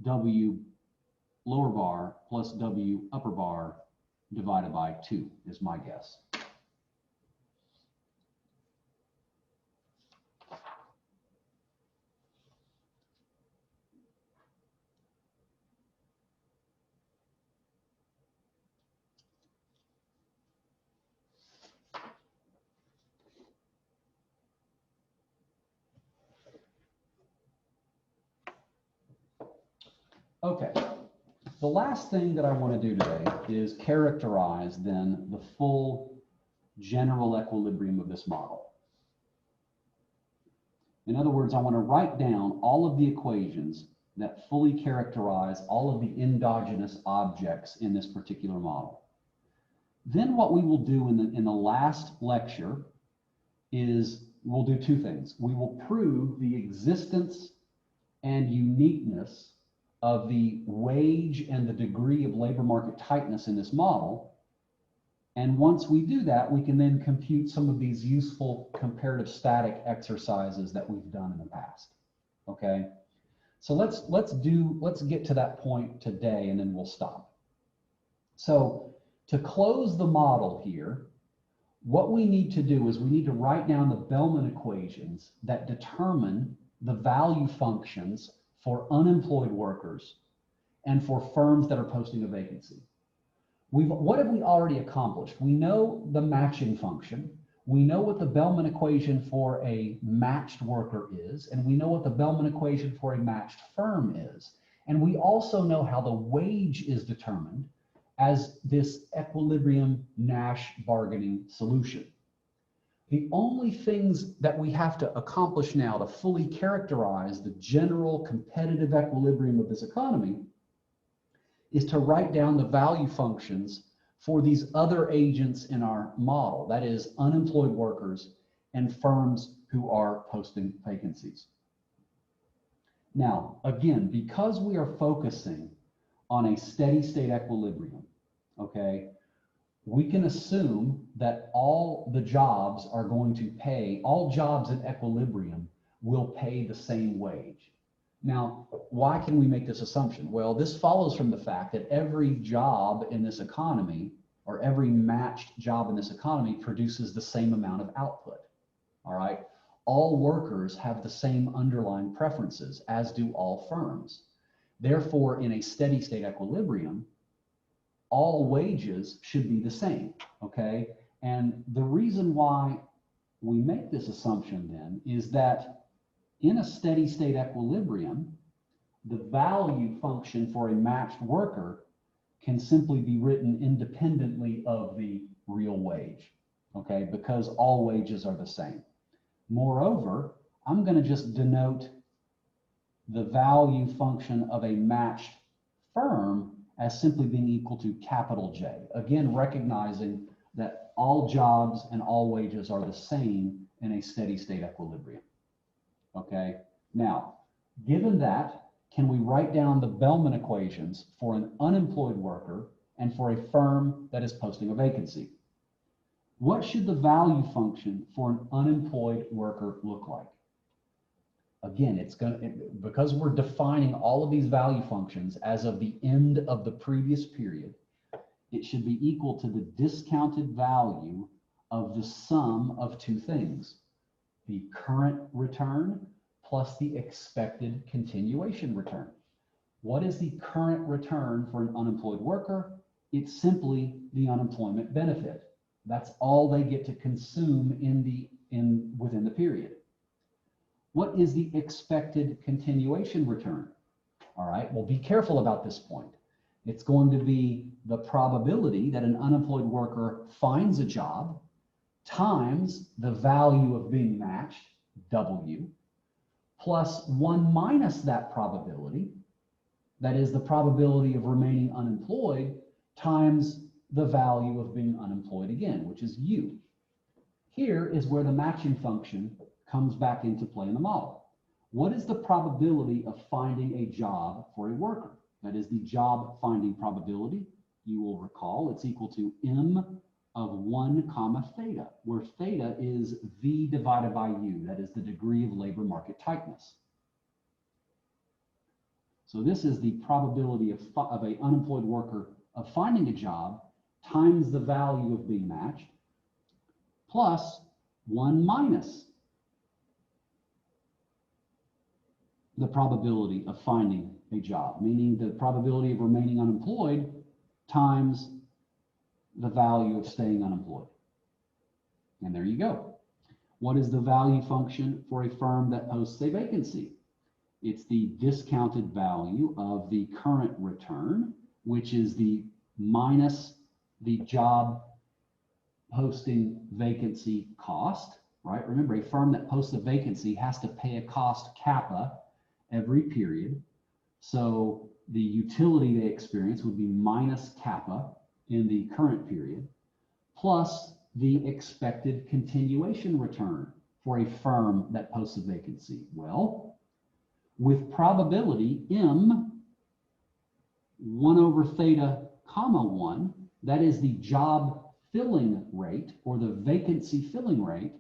Speaker 1: W lower bar plus W upper bar divided by 2 is my guess. Okay, the last thing that I want to do today is characterize then the full general equilibrium of this model. In other words, I want to write down all of the equations that fully characterize all of the endogenous objects in this particular model. Then what we will do in the last lecture is we'll do two things. We will prove the existence and uniqueness of the wage and the degree of labor market tightness in this model. And once we do that, we can then compute some of these useful comparative static exercises that we've done in the past. Okay, so let's get to that point today, and then we'll stop. So to close the model here, what we need to do is we need to write down the Bellman equations that determine the value functions for unemployed workers and for firms that are posting a vacancy. What have we already accomplished? We know the matching function. We know what the Bellman equation for a matched worker is, and we know what the Bellman equation for a matched firm is. And we also know how the wage is determined as this equilibrium Nash bargaining solution. The only things that we have to accomplish now to fully characterize the general competitive equilibrium of this economy is to write down the value functions for these other agents in our model, that is, unemployed workers and firms who are posting vacancies. Now, again, because we are focusing on a steady state equilibrium, okay, we can assume that all the jobs are going to pay, all jobs in equilibrium will pay the same wage. Now, why can we make this assumption? Well, this follows from the fact that every job in this economy, or every matched job in this economy, produces the same amount of output. All right. All workers have the same underlying preferences, as do all firms. Therefore, in a steady state equilibrium, all wages should be the same, okay? And the reason why we make this assumption then is that in a steady state equilibrium, the value function for a matched worker can simply be written independently of the real wage, okay? Because all wages are the same. Moreover, I'm going to just denote the value function of a matched firm as simply being equal to capital J. Again, recognizing that all jobs and all wages are the same in a steady state equilibrium. Okay, now Given that, can we write down the Bellman equations for an unemployed worker and for a firm that is posting a vacancy? What should the value function for an unemployed worker look like? Again, because we're defining all of these value functions as of the end of the previous period, it should be equal to the discounted value of the sum of two things: the current return plus the expected continuation return. What is the current return for an unemployed worker? It's simply the unemployment benefit. That's all they get to consume within the period. What is the expected continuation return? All right, well, be careful about this point. It's going to be the probability that an unemployed worker finds a job times the value of being matched, W, plus 1 minus that probability, that is the probability of remaining unemployed, times the value of being unemployed again, which is U. Here is where the matching function comes back into play in the model. What is the probability of finding a job for a worker? That is the job finding probability. You will recall it's equal to M of 1 comma theta, where theta is V divided by U. That is the degree of labor market tightness. So this is the probability of an unemployed worker of finding a job times the value of being matched plus 1 minus the probability of finding a job, meaning the probability of remaining unemployed times the value of staying unemployed. And there you go. What is the value function for a firm that posts a vacancy? It's the discounted value of the current return, which is the minus the job posting vacancy cost, right? Remember, a firm that posts a vacancy has to pay a cost kappa every period. So the utility they experience would be minus kappa in the current period, plus the expected continuation return for a firm that posts a vacancy. Well, with probability M 1 over theta comma 1, that is the job filling rate or the vacancy filling rate,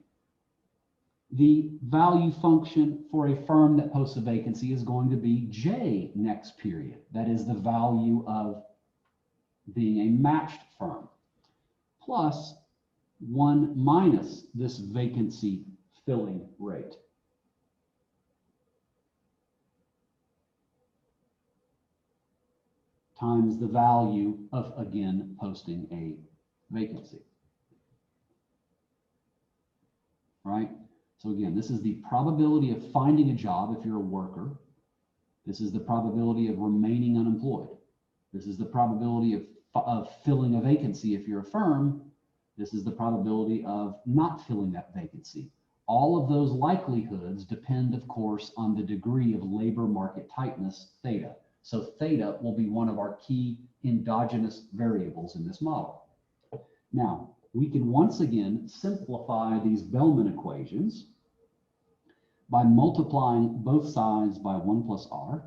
Speaker 1: the value function for a firm that posts a vacancy is going to be J next period. That is the value of being a matched firm, plus 1 minus this vacancy filling rate. Times the value of, again, posting a vacancy. Right? So again, this is the probability of finding a job if you're a worker. This is the probability of remaining unemployed. This is the probability of filling a vacancy if you're a firm. This is the probability of not filling that vacancy. All of those likelihoods depend, of course, on the degree of labor market tightness, theta. So theta will be one of our key endogenous variables in this model. Now, we can once again simplify these Bellman equations by multiplying both sides by 1 plus r.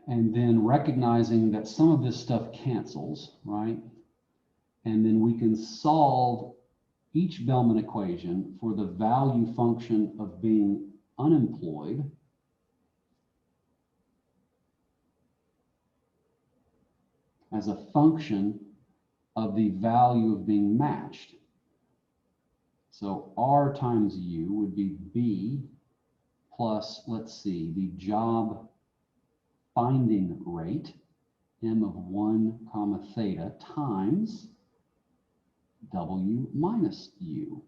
Speaker 1: And then recognizing that some of this stuff cancels, right? And then we can solve each Bellman equation for the value function of being unemployed as a function of the value of being matched. So R times U would be B plus, let's see, the job finding rate, m of 1 comma theta, times w minus u.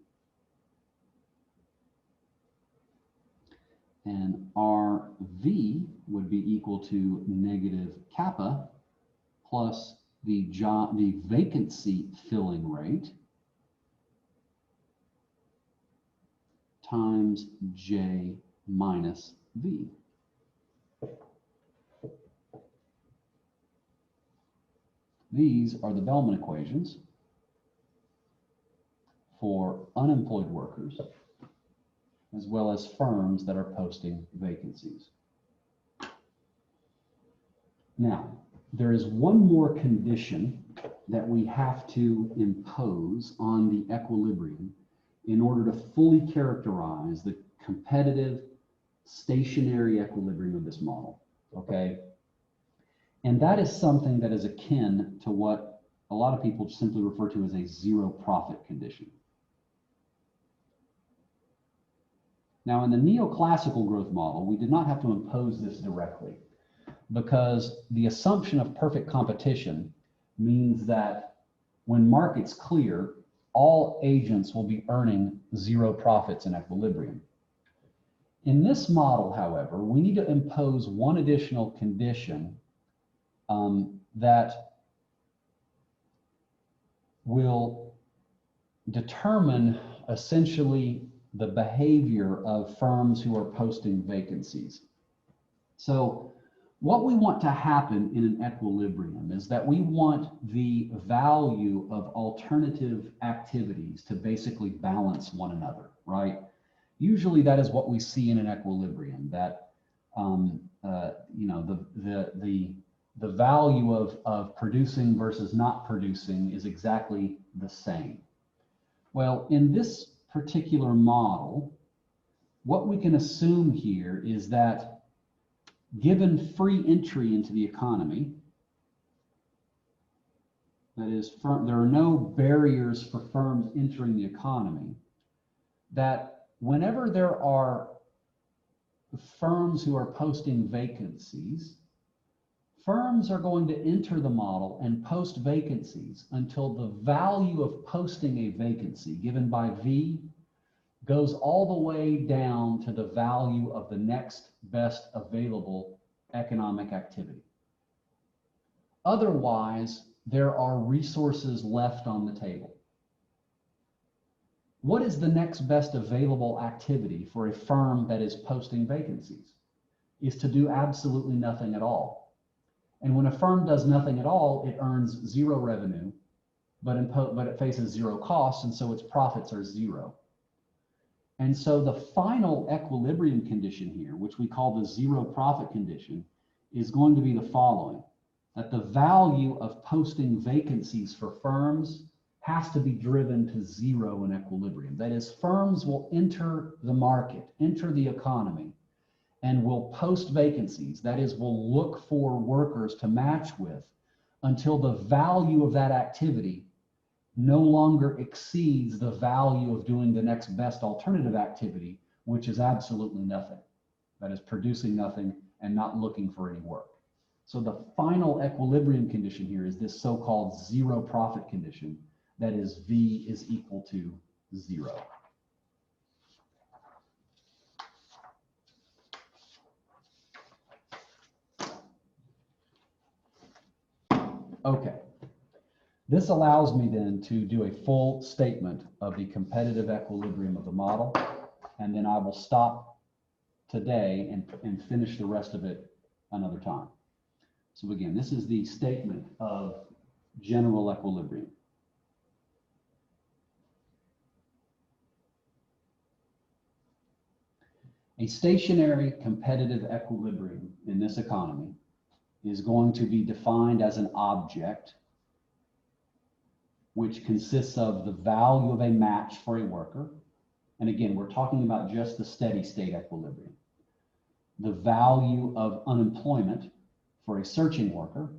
Speaker 1: And RV would be equal to negative kappa plus the vacancy filling rate times J minus V. These are the Bellman equations for unemployed workers, as well as firms that are posting vacancies. Now, there is one more condition that we have to impose on the equilibrium in order to fully characterize the competitive stationary equilibrium of this model, okay? And that is something that is akin to what a lot of people simply refer to as a zero profit condition. Now, in the neoclassical growth model, we did not have to impose this directly because the assumption of perfect competition means that when markets clear, all agents will be earning zero profits in equilibrium. In this model, however, we need to impose one additional condition that will determine essentially the behavior of firms who are posting vacancies. So what we want to happen in an equilibrium is that we want the value of alternative activities to basically balance one another, right? Usually that is what we see in an equilibrium, that the value of producing versus not producing is exactly the same. Well, in this particular model, what we can assume here is that given free entry into the economy, that is, there are no barriers for firms entering the economy, that whenever there are firms who are posting vacancies, firms are going to enter the model and post vacancies until the value of posting a vacancy given by V goes all the way down to the value of the next best available economic activity. Otherwise, there are resources left on the table. What is the next best available activity for a firm that is posting vacancies? Is to do absolutely nothing at all. And when a firm does nothing at all, it earns zero revenue, but it faces zero costs, and so its profits are zero. And so the final equilibrium condition here, which we call the zero profit condition, is going to be the following: that the value of posting vacancies for firms has to be driven to zero in equilibrium. That is, firms will enter the market, enter the economy, and will post vacancies. That is, will look for workers to match with until the value of that activity no longer exceeds the value of doing the next best alternative activity, which is absolutely nothing. That is, producing nothing and not looking for any work. So the final equilibrium condition here is this so-called zero profit condition. That is, V is equal to zero. Okay. This allows me then to do a full statement of the competitive equilibrium of the model, and then I will stop today and finish the rest of it another time. So again, this is the statement of general equilibrium. A stationary competitive equilibrium in this economy is going to be defined as an object which consists of the value of a match for a worker. And again, we're talking about just the steady state equilibrium. The value of unemployment for a searching worker,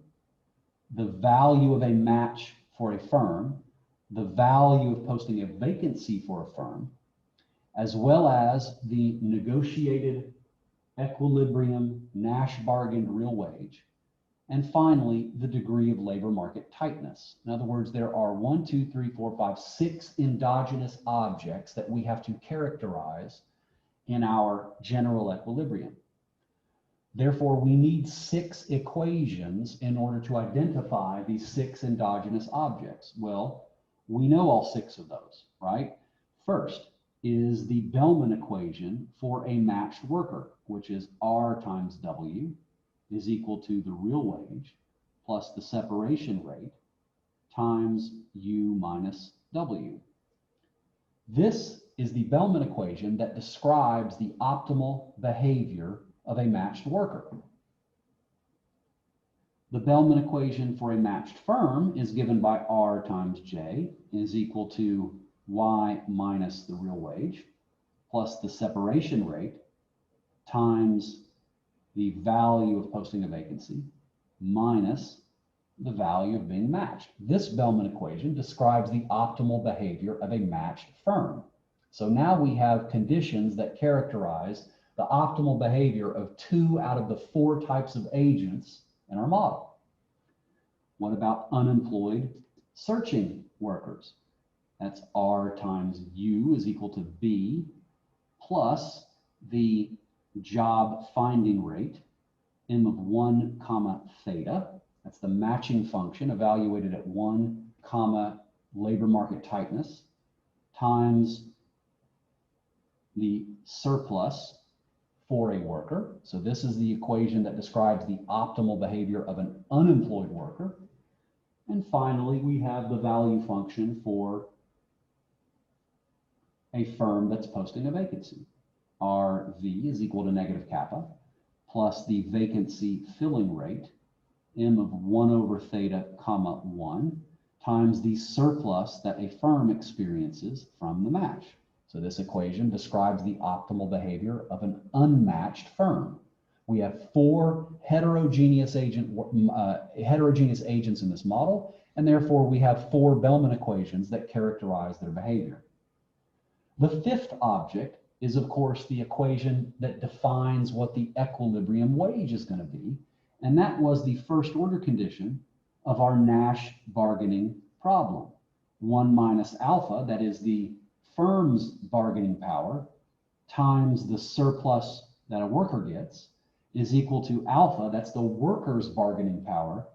Speaker 1: the value of a match for a firm, the value of posting a vacancy for a firm, as well as the negotiated equilibrium, Nash bargained real wage, and finally, the degree of labor market tightness. In other words, there are 1, 2, 3, 4, 5, 6 endogenous objects that we have to characterize in our general equilibrium. Therefore, we need 6 equations in order to identify these 6 endogenous objects. Well, we know all 6 of those, right? First is the Bellman equation for a matched worker, which is R times W is equal to the real wage plus the separation rate times U minus W. This is the Bellman equation that describes the optimal behavior of a matched worker. The Bellman equation for a matched firm is given by R times J is equal to Y minus the real wage plus the separation rate times the value of posting a vacancy minus the value of being matched. This Bellman equation describes the optimal behavior of a matched firm. So now we have conditions that characterize the optimal behavior of 2 out of the 4 types of agents in our model. What about unemployed searching workers? That's R times U is equal to B plus the job finding rate, M of 1 comma theta. That's the matching function evaluated at 1 comma labor market tightness times the surplus for a worker. So this is the equation that describes the optimal behavior of an unemployed worker. And finally, we have the value function for a firm that's posting a vacancy. RV is equal to negative kappa plus the vacancy filling rate, M of 1 over theta comma 1 times the surplus that a firm experiences from the match. So this equation describes the optimal behavior of an unmatched firm. We have 4 heterogeneous agents in this model, and therefore we have 4 Bellman equations that characterize their behavior. The 5th object is, of course, the equation that defines what the equilibrium wage is going to be, and that was the first order condition of our Nash bargaining problem. 1 minus alpha, that is the firm's bargaining power, times the surplus that a worker gets, is equal to alpha, that's the worker's bargaining power,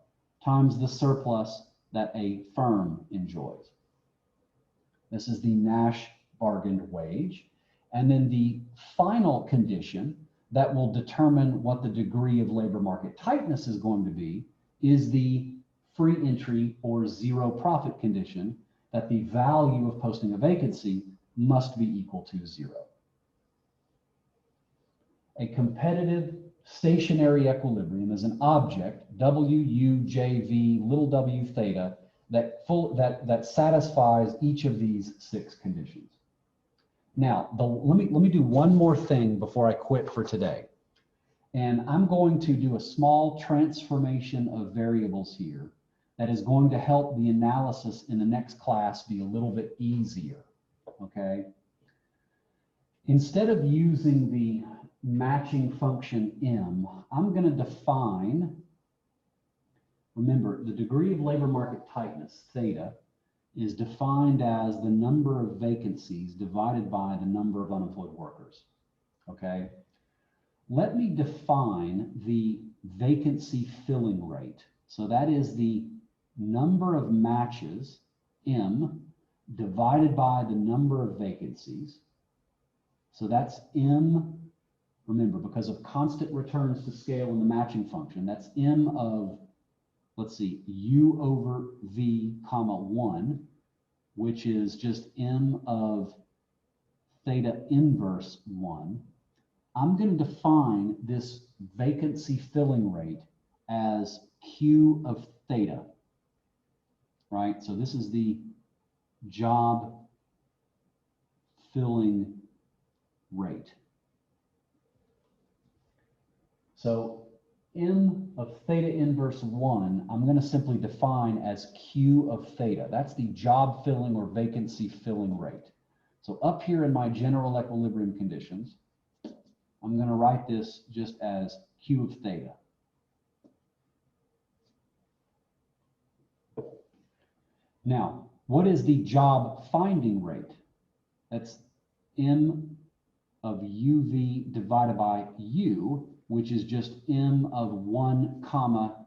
Speaker 1: times the surplus that a firm enjoys. This is the Nash bargained wage. And then the final condition that will determine what the degree of labor market tightness is going to be is the free entry or 0 profit condition that the value of posting a vacancy must be equal to 0. A competitive stationary equilibrium is an object, WUJV little w theta, that satisfies each of these 6 conditions. Now, let me do one more thing before I quit for today. And I'm going to do a small transformation of variables here that is going to help the analysis in the next class be a little bit easier, okay? Instead of using the matching function M, I'm going to define, remember, the degree of labor market tightness, theta, is defined as the number of vacancies divided by the number of unemployed workers, okay? Let me define the vacancy filling rate. So that is the number of matches, M, divided by the number of vacancies. So that's M, remember, because of constant returns to scale in the matching function, that's M of, let's see, U over V comma 1, which is just M of theta inverse 1. I'm going to define this vacancy filling rate as Q of theta, right? So this is the job filling rate. So M of theta inverse 1, I'm going to simply define as Q of theta. That's the job filling or vacancy filling rate. So up here in my general equilibrium conditions, I'm going to write this just as Q of theta. Now, what is the job finding rate? That's M of UV divided by U, which is just M of 1 comma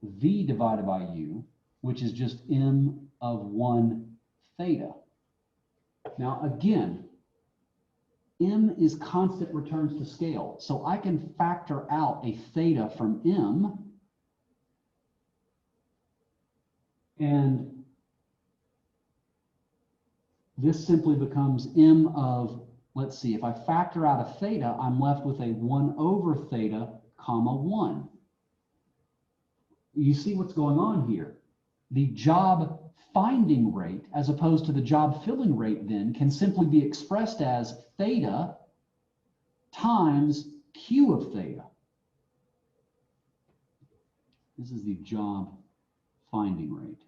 Speaker 1: V divided by U, which is just M of 1 theta. Now, again, M is constant returns to scale. So I can factor out a theta from M, and this simply becomes M of, let's see, if I factor out a theta, I'm left with a 1 over theta, comma 1. You see what's going on here. The job finding rate, as opposed to the job filling rate, then can simply be expressed as theta times Q of theta. This is the job finding rate.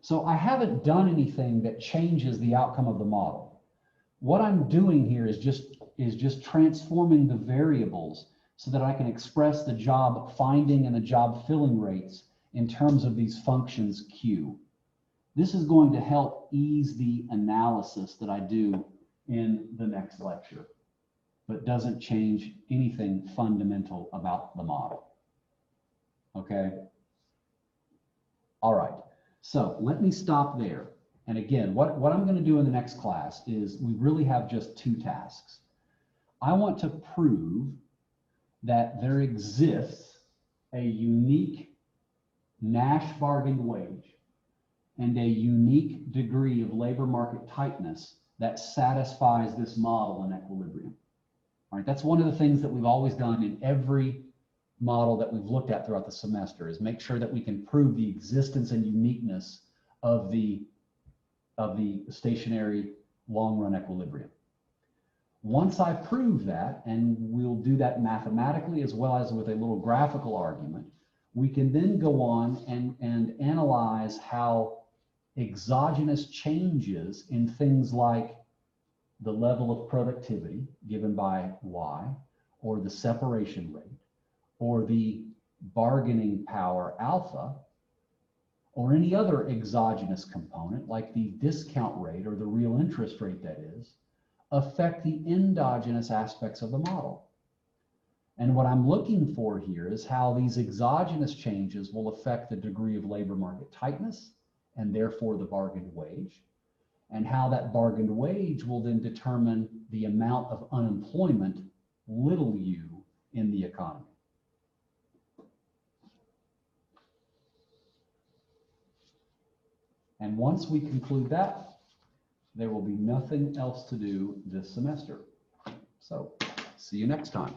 Speaker 1: So I haven't done anything that changes the outcome of the model. What I'm doing here is just transforming the variables so that I can express the job finding and the job filling rates in terms of these functions Q. This is going to help ease the analysis that I do in the next lecture, but doesn't change anything fundamental about the model. Okay? All right. So let me stop there. And again, what I'm going to do in the next class is we really have just 2 tasks. I want to prove that there exists a unique Nash bargain wage and a unique degree of labor market tightness that satisfies this model in equilibrium. All right, that's one of the things that we've always done in every model that we've looked at throughout the semester, is make sure that we can prove the existence and uniqueness of the stationary long-run equilibrium. Once I prove that, and we'll do that mathematically as well as with a little graphical argument, we can then go on and analyze how exogenous changes in things like the level of productivity given by Y, or the separation rate, or the bargaining power alpha, or any other exogenous component like the discount rate or the real interest rate, that is, affect the endogenous aspects of the model. And what I'm looking for here is how these exogenous changes will affect the degree of labor market tightness and therefore the bargained wage, and how that bargained wage will then determine the amount of unemployment, little u, in the economy. And once we conclude that, there will be nothing else to do this semester. So, see you next time.